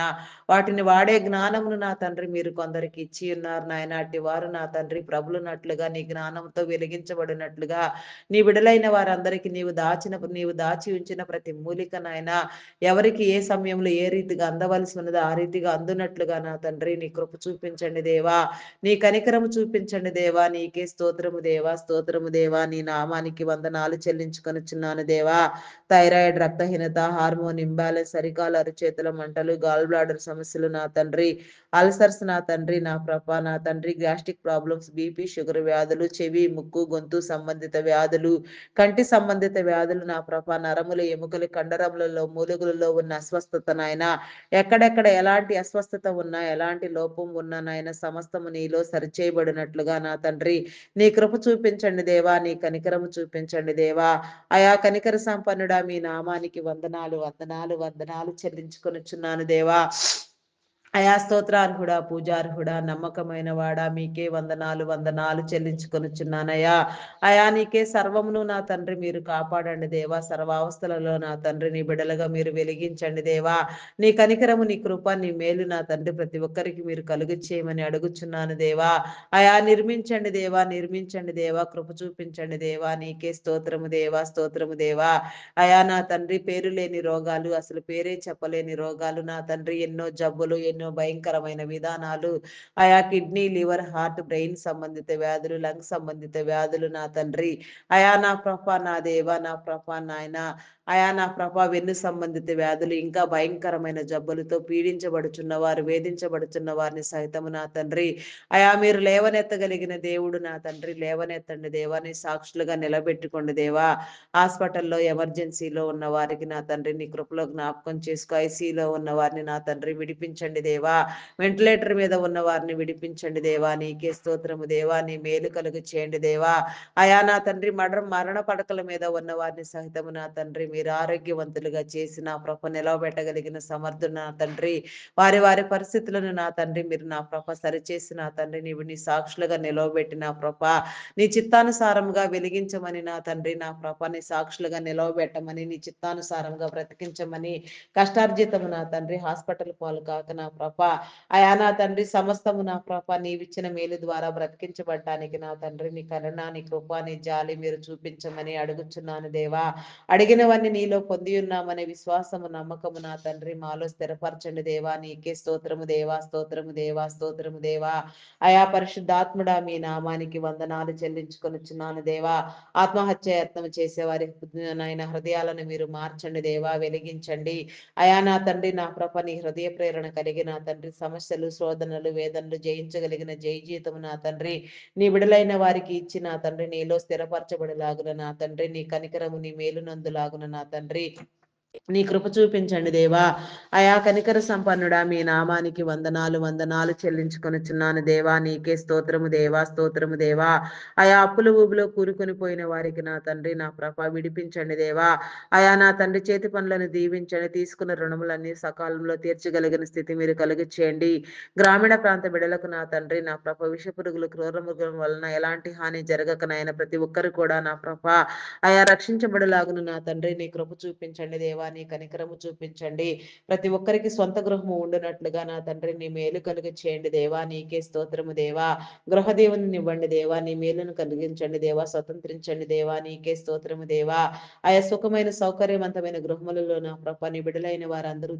వాటిని వాడే జ్ఞానమును నా తండ్రి మీరు కొందరికి ఇచ్చి ఉన్నారు నాయన. అట్టి వారు నా తండ్రి ప్రభులునట్లుగా నీ జ్ఞానంతో వెలిగించబడినట్లుగా నీ బిడలైన వారందరికీ నీవు దాచి ఉంచిన ప్రతి మూలిక నాయన ఎవరికి ఏ సమయంలో ఏ రీతిగా అందవలసి ఉన్నదో ఆ రీతిగా అందునట్లుగా నా తండ్రి నీ కృప చూపించండి దేవా. నీ కనికరము చూపించండి దేవా. నీకే స్తోత్రము దేవా, స్తోత్రము దేవా. నీ నామానికి వందనాలు చెల్లించుకొనుచున్నాను దేవా. థైరాయిడ్, రక్తహీనత, హార్మోన్ ఇంబ్యాలెన్స్, అరికాలు అరిచేతుల మంటలు, గాల్ బ్లాడర్ సమస్యలు నా తండ్రి, అల్సర్స్ నా తండ్రి, నా ప్రభ నా తండ్రి, గ్యాస్ట్రిక్ ప్రాబ్లమ్స్, బీపీ, షుగర్ వ్యాధులు, చెవి, ముక్కు, గొంతు సంబంధిత వ్యాధులు, కంటి సంబంధిత వ్యాధులు నా ప్రభ, నరములు, ఎముకలు, కండరములలో, మూలుగులలో ఉన్న అస్వస్థత నాయన, ఎక్కడెక్కడ ఎలాంటి అస్వస్థత ఉన్నా, ఎలాంటి లోపం ఉన్నా నాయన సమస్తము నీలో సరిచేయబడినట్లుగా నా తండ్రి నీ కృప చూపించండి దేవా. నీ కనికరము చూపించండి దేవా. అయా కనికర సంపన్నుడా మీ నామానికి వందనాలు వందనాలు వందనాలు చెల్లించుకొనుచున్నాను దేవా. అయా స్తోత్రార్హుడా, పూజార్హుడా, నమ్మకమైన వాడా, మీకే వందనాలు వందనాలు చెల్లించుకొనుచున్నానయ్యా. అయా నీకే సర్వమును నా తండ్రి మీరు కాపాడండి దేవా. సర్వావస్థలలో నా తండ్రి నీ బిడలుగా మీరు వెలిగించండి దేవా. నీ కనికరము, నీ కృప, నీ మేలు నా తండ్రి ప్రతి ఒక్కరికి మీరు కలుగు చేయమని అడుగుచున్నాను దేవా. అయా నిర్మించండి దేవా, నిర్మించండి దేవా, కృప చూపించండి దేవా. నీకే స్తోత్రము దేవా, స్తోత్రము దేవా. అయా నా తండ్రి పేరు లేని రోగాలు, అసలు పేరే చెప్పలేని రోగాలు నా తండ్రి, ఎన్నో జబ్బులు, ఎన్నో భయంకరమైన విధానాలు, ఆయా కిడ్నీ, లివర్, హార్ట్, బ్రెయిన్ సంబంధిత వ్యాధులు, లంగ్ సంబంధిత వ్యాధులు నా తండ్రి, అయా నా ప్రభ నా దేవ, నా ప్రభ నాయన, అయా నా ప్రభ వెన్ను సంబంధిత వ్యాధులు, ఇంకా భయంకరమైన జబ్బులతో పీడించబడుచున్న వారు, వేధించబడుచున్న వారిని సైతము నా తండ్రి, అయా మీరు లేవనెత్తగలిగిన దేవుడు నా తండ్రి, లేవనెత్తండి దేవాని సాక్షులుగా నిలబెట్టుకోండి దేవా. హాస్పిటల్లో ఎమర్జెన్సీలో ఉన్న వారికి నా తండ్రి నీ కృపలో జ్ఞాపకం చేసుకో. ఐసీలో ఉన్న వారిని నా తండ్రి విడిపించండి దేవా. వెంటిలేటర్ మీద ఉన్న వారిని విడిపించండి దేవా. నీకే స్తోత్రము దేవా. నీ మేలు కలుగు చేయండి దేవా. అయా నా తండ్రి మరణ పడకల మీద ఉన్న వారిని సహితము నా తండ్రి మీరు ఆరోగ్యవంతులుగా చేసి నా ప్రభ నిలవబెట్టగలిగిన సమర్థుడు నా తండ్రి. వారి వారి పరిస్థితులను నా తండ్రి మీరు నా ప్రభ సరిచేసి నా తండ్రి నీవు నీ సాక్షులుగా నిలవబెట్టి నా ప్రభ నీ చిత్తానుసారముగా వెలిగించమని నా తండ్రి నా ప్రభ నీ సాక్షులుగా నిలవబెట్టమని, నీ చిత్తానుసారంగా బ్రతికించమని, కష్టార్జితము నా తండ్రి హాస్పిటల్ పాలు కాక నా ప్రభ అయా నా తండ్రి సమస్తము నా ప్రభ నీవిచ్చిన మేలు ద్వారా బ్రతికించబడ్డానికి నా తండ్రి నీ కరుణ, నీ కృప, నీ జాలి మీరు చూపించమని అడుగుచున్నాను దేవా. అడిగినవన్నీ నీలో పొంది ఉన్నామనే విశ్వాసము, నమ్మకము నా తండ్రి మాలో స్థిరపరచండి దేవా. నీకే స్తోత్రము దేవా, స్తోత్రము దేవా, స్తోత్రము దేవా. అయా పరిశుద్ధాత్ముడా మీ నామానికి వందనాలు చెల్లించుకొనుచున్నాను దేవా. ఆత్మహత్య యత్నం చేసేవారి నాయన హృదయాలను మీరు మార్చండి దేవా, వెలిగించండి. అయా నా తండ్రి నా ప్రభ నీ హృదయ ప్రేరణ కలిగి నా తండ్రి సమస్యలు, శోధనలు, వేదనలు జయించగలిగిన జయ జీతము నా తండ్రి నీ విడలైన వారికి ఇచ్చి నా తండ్రి నీలో స్థిరపరచబడిలాగున నా తండ్రి నీ కనికరము నీ మేలునందులాగున నా తండ్రి నీ కృప చూపించండి దేవా. అయా కనికర సంపన్నుడా మీ నామానికి వందనాలు వందనాలు చెల్లించుకొనుచున్నాను దేవా. నీకే స్తోత్రము దేవా, స్తోత్రము దేవా. అయా అప్పుల ఊబిలో కూరుకొని పోయిన వారికి నా తండ్రి నా ప్రభ విడిపించండి దేవా. అయా నా తండ్రి చేతి పనులను దీవించండి. తీసుకున్న రుణములన్నీ సకాలంలో తీర్చగలిగిన స్థితి మీరు కలుగు చేయండి. గ్రామీణ ప్రాంత బిడలకు నా తండ్రి నా ప్రభ విషపురుగులు, క్రూర మృగం వలన ఎలాంటి హాని జరగకనైనా ప్రతి ఒక్కరు కూడా నా ప్రభ అయా రక్షించబడలాగును నా తండ్రి నీ కృప చూపించండి దేవా. నీ కనికరము చూపించండి. ప్రతి ఒక్కరికి సొంత గృహము ఉండునట్లుగా నా తండ్రి నీ మేలు కలుగు చేయండి దేవా. నీకే స్తోత్రము దేవా. గృహదేవుని ఇవ్వండి దేవా. నీ మేలును కలిగించండి దేవా. స్వతంత్రించండి దేవా. నీకే స్తోత్రము దేవా. ఆయా సుఖమైన సౌకర్యవంతమైన గృహములలో నా ప్రభ నీ బిడలైన వారందరూ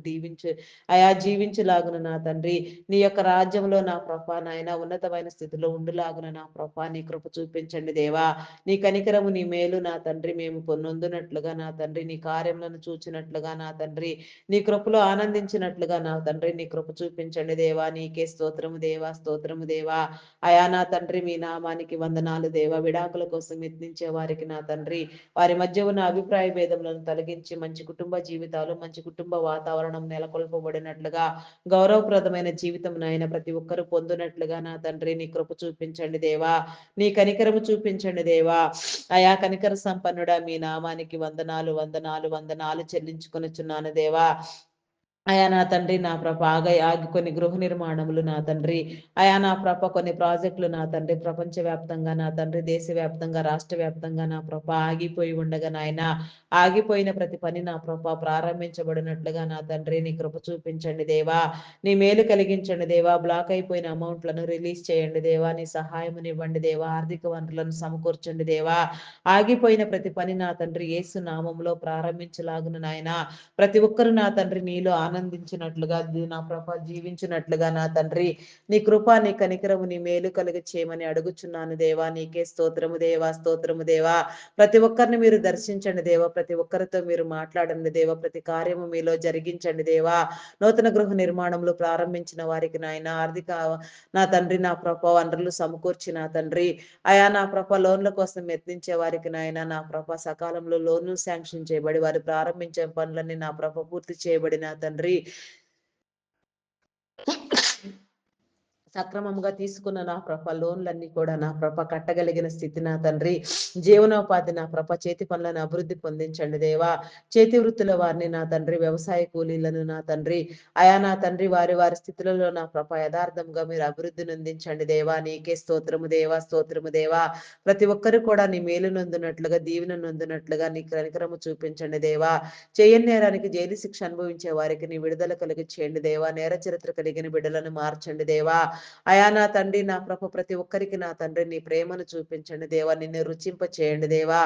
ఆయా జీవించులాగున నా తండ్రి నీ యొక్క రాజ్యంలో నా ప్రభ నాయన ఉన్నతమైన స్థితిలో ఉండులాగున నా ప్రభ నీ కృప చూపించండి దేవా. నీ కనికరము నీ మేలు నా తండ్రి మేము పొందొందునట్లుగా నా తండ్రి నీ కార్యములను చూచినట్లుగా నా తండ్రి నీ కృపలో ఆనందించినట్లుగా నా తండ్రి నీ కృప చూపించండి దేవా. నీకే స్తోత్రము దేవా, స్తోత్రము దేవా. అయా నా తండ్రి మీ నామానికి వందనాలు దేవా. విడాకుల కోసం యత్నించే వారికి నా తండ్రి వారి మధ్య ఉన్న అభిప్రాయ భేదములను తొలగించి మంచి కుటుంబ జీవితాలు, మంచి కుటుంబ వాతావరణం నెలకొల్పబడినట్లుగా గౌరవప్రదమైన జీవితం నాయన ప్రతి ఒక్కరూ పొందునట్లుగా నా తండ్రి నీ కృప చూపించండి దేవా. నీ కనికరము చూపించండి దేవా. అయా కనికర సంపన్నుడా మీ నామానికి వందనాలు వందనాలు వందనాలు చెల్లించుకొనుచున్నాను దేవా. అయా నా తండ్రి నా ప్రభ ఆగి కొన్ని గృహ నిర్మాణములు నా తండ్రి, అయా నా ప్రభ కొన్ని ప్రాజెక్టులు నా తండ్రి ప్రపంచవ్యాప్తంగా నా తండ్రి, దేశవ్యాప్తంగా రాష్ట్ర వ్యాప్తంగా నా ప్రభ ఆగిపోయి ఉండగా నాయన, ఆగిపోయిన ప్రతి పని నా ప్రభ ప్రారంభించబడినట్లుగా నా తండ్రి నీ కృప చూపించండి దేవా, నీ మేలు కలిగించండి దేవా, బ్లాక్ అయిపోయిన అమౌంట్లను రిలీజ్ చేయండి దేవా, నీ సహాయమునివ్వండి దేవా, ఆర్థిక వనరులను సమకూర్చండి దేవా, ఆగిపోయిన ప్రతి పని నా తండ్రి యేసు నామంలో ప్రారంభించలాగున నాయన, ప్రతి ఒక్కరు నా తండ్రి నీలో ఆనందించినట్లుగా నా ప్రభ జీవించినట్లుగా నా తండ్రి నీ కృప నీ కనికరము నీ మేలు కలిగి చేయమని అడుగుచున్నాను దేవా, నీకే స్తోత్రము దేవా, స్తోత్రము దేవా, ప్రతి ఒక్కరిని మీరు దర్శించండి దేవా, ప్రతి ఒక్కరితో మీరు మాట్లాడండి దేవా, ప్రతి కార్యము మీలో జరిగించండి దేవా, నూతన గృహ నిర్మాణంలో ప్రారంభించిన వారికి నాయన ఆర్థిక నా తండ్రి నా ప్రభ వనరులు సమకూర్చి నా తండ్రి, అయా నా ప్రభ లోన్ల కోసం యత్నించే వారికి నాయన నా ప్రభ సకాలంలో లోన్లు శాంక్షన్ చేయబడి వారు ప్రారంభించే పనులన్నీ నా ప్రభ పూర్తి చేయబడి నా తండ్రి సక్రమంగా తీసుకున్న నా ప్రభ లోన్లన్నీ కూడా నా ప్రభ కట్టగలిగిన స్థితి నా తండ్రి, జీవనోపాధి నా ప్రభ చేతి పనులను అభివృద్ధి పొందించండి దేవా, చేతి వృత్తుల వారిని నా తండ్రి, వ్యవసాయ కూలీలను నా తండ్రి, అయా నా తండ్రి వారి వారి స్థితులలో నా ప్రభ యథార్థంగా మీరు అభివృద్ధి నొందించండి దేవా, నీకే స్తోత్రము దేవా, స్తోత్రము దేవా, ప్రతి ఒక్కరు కూడా నీ మేలు నొందినట్లుగా దీవెన నొందినట్లుగా నీ కనికరము చూపించండి దేవా, చేయని నేరానికి జైలు శిక్ష అనుభవించే వారికి నీ విడుదల కలిగి చేయండి దేవా, నేర చరిత్ర కలిగిన బిడ్డలను మార్చండి దేవా, అయా నా తండ్రి నా ప్రభ ప్రతి ఒక్కరికి నా తండ్రి నీ ప్రేమను చూపించండి దేవా, నిన్ను రుచింప చేయండి దేవా,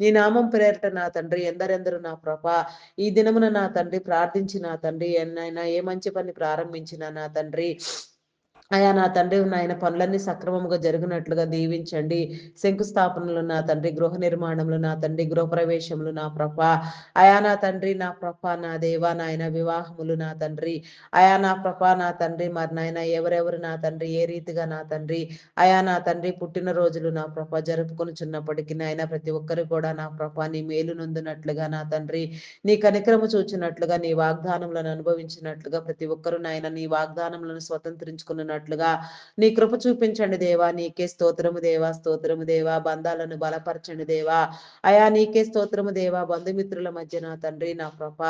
నీ నామం పేరిట నా తండ్రి ఎందరెందరు నా ప్రభ ఈ దినమున నా తండ్రి ప్రార్థించి నా తండ్రి ఎన్నైనా ఏ మంచి పని ప్రారంభించిన నా తండ్రి, అయా నా తండ్రి నాయన పనులన్నీ సక్రమంగా జరిగినట్లుగా దీవించండి, శంకుస్థాపనలు నా తండ్రి, గృహ నిర్మాణంలో నా తండ్రి, గృహప్రవేశములు నా ప్రభ, అయా నా తండ్రి నా ప్రభ నా దేవా నాయన వివాహములు నా తండ్రి, అయా నా ప్రభ నా తండ్రి మరి నాయన ఎవరెవరు నా తండ్రి ఏ రీతిగా నా తండ్రి, అయా నా తండ్రి పుట్టినరోజులు నా ప్రభ జరుపుకొనుచున్నప్పటికీ నాయన ప్రతి ఒక్కరు కూడా నా ప్రభ నీ మేలు నొందినట్లుగా నా తండ్రి, నీ కనికరము చూచినట్లుగా నీ వాగ్దానములను అనుభవించినట్లుగా ప్రతి ఒక్కరు నాయన నీ వాగ్దానములను స్వతంత్రించుకున్నట్లుగా నీ కృప చూపించండి దేవా, నీకే స్తోత్రము దేవా, స్తోత్రము దేవా, బంధాలను బలపరచండి దేవా, అయా నీకే స్తోత్రము దేవా, బంధుమిత్రుల మధ్య నా తండ్రి నా ప్రభ,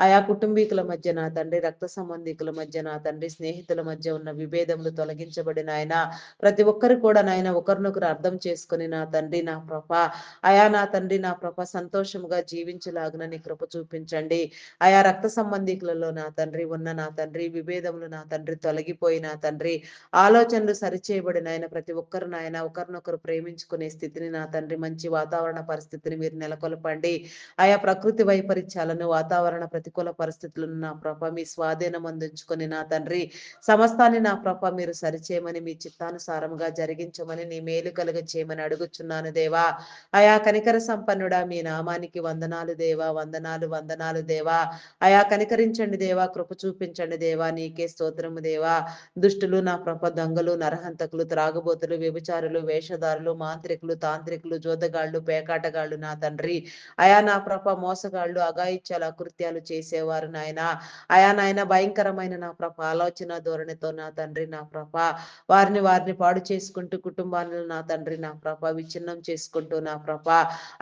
ఆయా కుటుంబీకుల మధ్య నా తండ్రి, రక్త సంబంధికుల మధ్య నా తండ్రి, స్నేహితుల మధ్య ఉన్న విభేదములు తొలగించబడిన ఆయన ప్రతి ఒక్కరు కూడా నాయన ఒకరినొకరు అర్థం చేసుకుని నా తండ్రి నా ప్రభ, అయా నా తండ్రి నా ప్రభ సంతోషముగా జీవించలాగున నీ కృప చూపించండి, ఆయా రక్త సంబంధికులలో నా తండ్రి ఉన్న నా తండ్రి విభేదములు నా తండ్రి తొలగిపోయి నా తండ్రి, ఆలోచనలు సరిచేయబడిన ఆయన ప్రతి ఒక్కరు నాయన ఒకరినొకరు ప్రేమించుకునే స్థితిని నా తండ్రి, మంచి వాతావరణ పరిస్థితిని మీరు నెలకొల్పండి, ఆయా ప్రకృతి వైపరీత్యాలను వాతావరణ ప్రతికూల పరిస్థితులను నా ప్రభ మీ స్వాధీనం అందించుకొని నా తండ్రి సమస్తాన్ని నా ప్రభ మీరు సరిచేయమని మీ చిత్తానుసారముగా జరిగించమని నీ మేలు కలుగ చేయమని అడుగుచున్నాను దేవా, ఆయా కనికర సంపన్నుడా మీ నామానికి వందనాలు దేవా, వందనాలు వందనాలు దేవా, ఆయా కనికరించండి దేవా, కృప చూపించండి దేవా, నీకే స్తోత్రము దేవా, దుష్టులు నా ప్రభ దొంగలు నరహంతకులు త్రాగుబోతులు వ్యభిచారులు వేషధారులు మాంత్రికులు తాంత్రికులు జోదగాళ్ళు పేకాటగాళ్ళు నా తండ్రి, అయా నా ప్రభ మోసగాళ్ళు అఘాయిత్యాలు అకృత్యాలు చేసేవారు నాయన, అయా నాయన భయంకరమైన నా ప్రభ ఆలోచన ధోరణితో నా తండ్రి నా ప్రభ వారిని వారిని పాడు చేసుకుంటూ కుటుంబాలను నా తండ్రి నా ప్రభ విచ్ఛిన్నం చేసుకుంటూ నా ప్రభ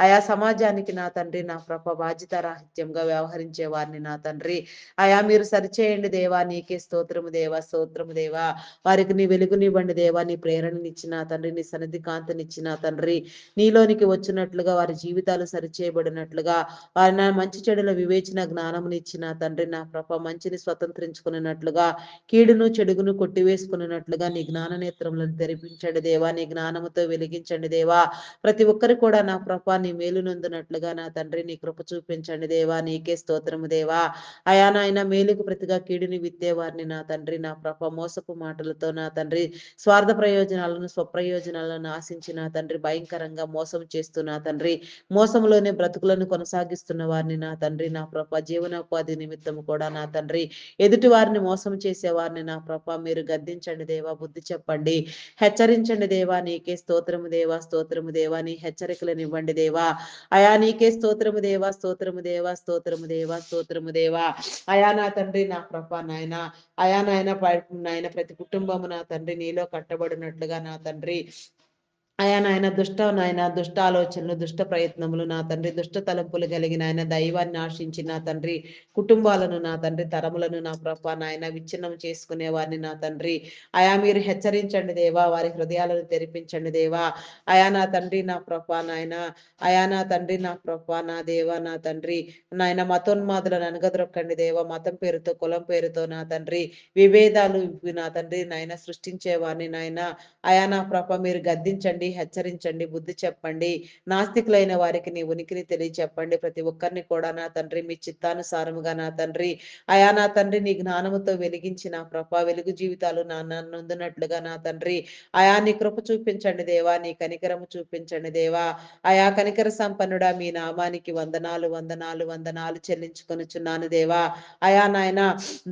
ఆయా సమాజానికి నా తండ్రి నా ప్రభ బాధ్యతారాహిత్యంగా వ్యవహరించే వారిని నా తండ్రి, అయా మీరు సరిచేయండి దేవా, నీకే స్తోత్రము దేవా, స్తోత్రము దేవా, వారికి నీ వెలుగునివ్వండి దేవా, నీ ప్రేరణనిచ్చిన తండ్రి, నీ సన్నిధి కాంతినిచ్చిన తండ్రి, నీలోనికి వచ్చినట్లుగా వారి జీవితాలు సరిచేయబడినట్లుగా వారి నా మంచి చెడుల వివేచన జ్ఞానమునిచ్చిన తండ్రి నా ప్రభ మంచిని స్వతంత్రించుకున్నట్లుగా కీడును చెడుగును కొట్టివేసుకున్నట్లుగా నీ జ్ఞాన నేత్రములను తెరిపించండి దేవా, నీ జ్ఞానముతో వెలిగించండి దేవా, ప్రతి ఒక్కరు కూడా నా ప్రభ నీ మేలు నందునట్లుగా నా తండ్రి నీ కృప చూపించండి దేవా, నీకే స్తోత్రము దేవా, అయా నాయన మేలుకు ప్రతిగా కీడుని విత్తేవారిని నా తండ్రి నా ప్రభ మోసపు మాటలతో నా తండ్రి స్వార్థ ప్రయోజనాలను స్వప్రయోజనాలను ఆశించిన తండ్రి భయంకరంగా మోసం చేస్తున్నా తండ్రి, మోసంలోనే బ్రతుకులను కొనసాగిస్తున్న వారిని నా తండ్రి నా ప్రభ జీవనోపాధి నిమిత్తం కూడా నా తండ్రి ఎదుటి వారిని మోసం చేసే వారిని నా ప్రభ మీరు గద్దించండి దేవా, బుద్ధి చెప్పండి, హెచ్చరించండి దేవా, నీకే స్తోత్రము దేవా, స్తోత్రము దేవా, నీ హెచ్చరికలను ఇవ్వండి దేవా, అయా నీకే స్తోత్రము దేవా, స్తోత్రము దేవా, స్తోత్రము దేవా, స్తోత్రము దేవా, అయా నా తండ్రి నా ప్రభ నాయన, అయా నాయన నాయన ప్రతి కుటుంబము నా తండ్రి నీలో కట్టబడినట్లుగా నా తండ్రి అయా నాయన దుష్ట ఆలోచనలు, దుష్ట ప్రయత్నములు నా తండ్రి, దుష్ట తలంపులు కలిగిన ఆయన దైవాన్ని ఆశించి నా తండ్రి, కుటుంబాలను నా తండ్రి, తరములను నా ప్రభ నాయన విచ్ఛిన్నం చేసుకునే వారిని నా తండ్రి, అయా మీరు హెచ్చరించండి దేవా, వారి హృదయాలను తెరిపించండి దేవా, అయా నా తండ్రి నా ప్రభ నాయన, అయా నా తండ్రి నా ప్రభ నా దేవా నా తండ్రి, నాయన మతోన్మాదులను అనగదొరక్కండి దేవా, మతం పేరుతో కులం పేరుతో నా తండ్రి విభేదాలు నా తండ్రి నాయన సృష్టించేవారిని నాయన, అయా నా ప్రభ మీరు గద్దించండి, హెచ్చరించండి, బుద్ధి చెప్పండి, నాస్తికులైన వారికి నీ ఉనికిని తెలియచెప్పండి, ప్రతి ఒక్కరిని కూడా నా తండ్రి మీ చిత్తానుసారముగా నా తండ్రి, అయా నా తండ్రి నీ జ్ఞానముతో వెలిగించి నా ప్రభ వెలుగు జీవితాలు నొందునట్లుగా నా తండ్రి, అయా నీ కృప చూపించండి దేవా, నీ కనికరము చూపించండి దేవా, అయా కనికర సంపన్నుడా మీ నామానికి వందనాలు వందనాలు వందనాలు చెల్లించుకొనుచున్నాను దేవా, అయా నాయన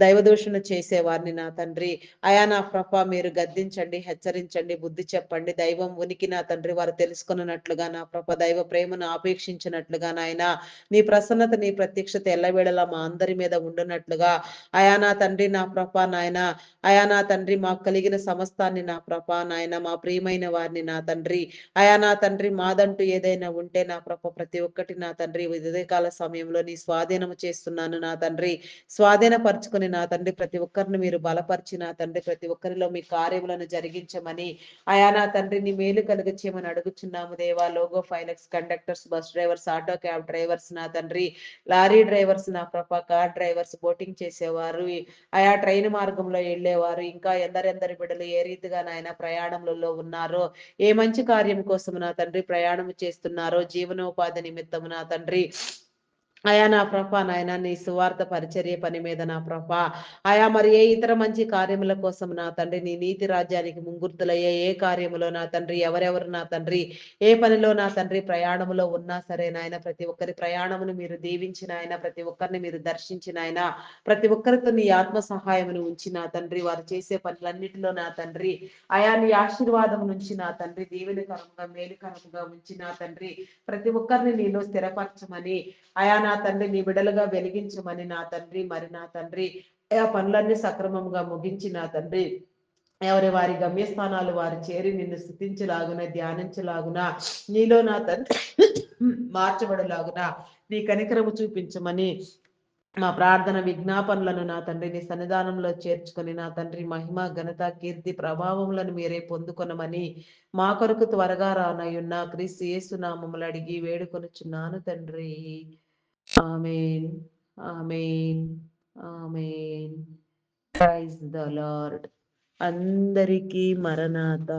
దైవదూషణ చేసేవారిని నా తండ్రి, అయా నా ప్రభ మీరు గద్దించండి, హెచ్చరించండి, బుద్ధి చెప్పండి, దైవం ఉనికి నా తండ్రి వారు తెలుసుకున్నట్లుగా నా ప్రభ దైవ ప్రేమను ఆపేక్షించినట్లుగా నాయన నీ ప్రసన్నత నీ ప్రత్యక్షత ఎల్లవేళలా మా అందరి మీద ఉండునట్లుగా, అయా నా తండ్రి నా ప్రభ నాయన, అయా నా తండ్రి మాకు కలిగిన సమస్తాన్ని నా ప్రభ నాయన మా ప్రియమైన వారిని నా తండ్రి, అయా నా తండ్రి మాదంటూ ఏదైనా ఉంటే నా ప్రభ ప్రతి ఒక్కటి నా తండ్రి ఉదయకాల సమయంలో నీ స్వాధీనము చేస్తున్నాను నా తండ్రి, స్వాధీనపరచుకుని నా తండ్రి ప్రతి ఒక్కరిని మీరు బలపరిచి నా తండ్రి ప్రతి ఒక్కరిలో మీ కార్యములను జరిగించమని, అయా నా తండ్రి నీ మేలు కలుగ చేయమని అడుగుచున్నాము దేవా, లోగో ఫైలక్స్ conductors, bus drivers, auto cab drivers నా తండ్రి, లారీ డ్రైవర్స్ నా ప్రభ, కార్ డ్రైవర్స్, బోటింగ్ చేసేవారు, ఆయా ట్రైన్ మార్గంలో వెళ్ళేవారు, ఇంకా ఎందరెందరి బిడ్డలు ఏ రీతిగా నాయన ప్రయాణంలో ఉన్నారో, ఏ మంచి కార్యం కోసం నా తండ్రి ప్రయాణం చేస్తున్నారో, జీవనోపాధి నిమిత్తం నా తండ్రి, అయా నా ప్రభ నాయన నీ సువార్త పరిచర్య పని మీద నా ప్రభ, ఆయా మరి ఏ ఇతర మంచి కార్యముల కోసం నా తండ్రి నీ నీతి రాజ్యానికి ముంగుర్తులయ్యే ఏ కార్యములో నా తండ్రి ఎవరెవరు నా తండ్రి ఏ పనిలో నా తండ్రి ప్రయాణములో ఉన్నా సరే నాయన ప్రతి ఒక్కరి ప్రయాణమును మీరు దీవించిన ఆయన, ప్రతి ఒక్కరిని మీరు దర్శించిన ఆయన, ప్రతి ఒక్కరితో నీ ఆత్మ సహాయమును ఉంచి నా తండ్రి వారు చేసే పనులన్నిటిలో నా తండ్రి ఆయా నీ ఆశీర్వాదం నుంచి నా తండ్రి దీవెనకరంగా మేలుకరంగా ఉంచి నా తండ్రి ప్రతి ఒక్కరిని నీలో స్థిరపరచమని, అయా నా తండ్రి నీ బిడలుగా వెలిగించమని నా తండ్రి, మరి నా తండ్రి ఆ పనులన్నీ సక్రమంగా ముగించి నా తండ్రి ఎవరి వారి గమ్యస్థానాలు వారు చేరి నిన్ను స్థుతించలాగున ధ్యానించలాగున నీలో నా తండ్రి మార్చబడలాగున నీ కనికరము చూపించమని, మా ప్రార్థన విజ్ఞాపనలను నా తండ్రి నీ సన్నిధానంలో చేర్చుకొని నా తండ్రి మహిమ ఘనత కీర్తి ప్రభావములను మీరే పొందుకొనమని మా కొరకు త్వరగా రానయున్న క్రీస్తు యేసు నామములు అడిగి వేడుకొనుచున్నాను తండ్రి. Amen amen amen. Praise the Lord. అందరికీ మరణాత.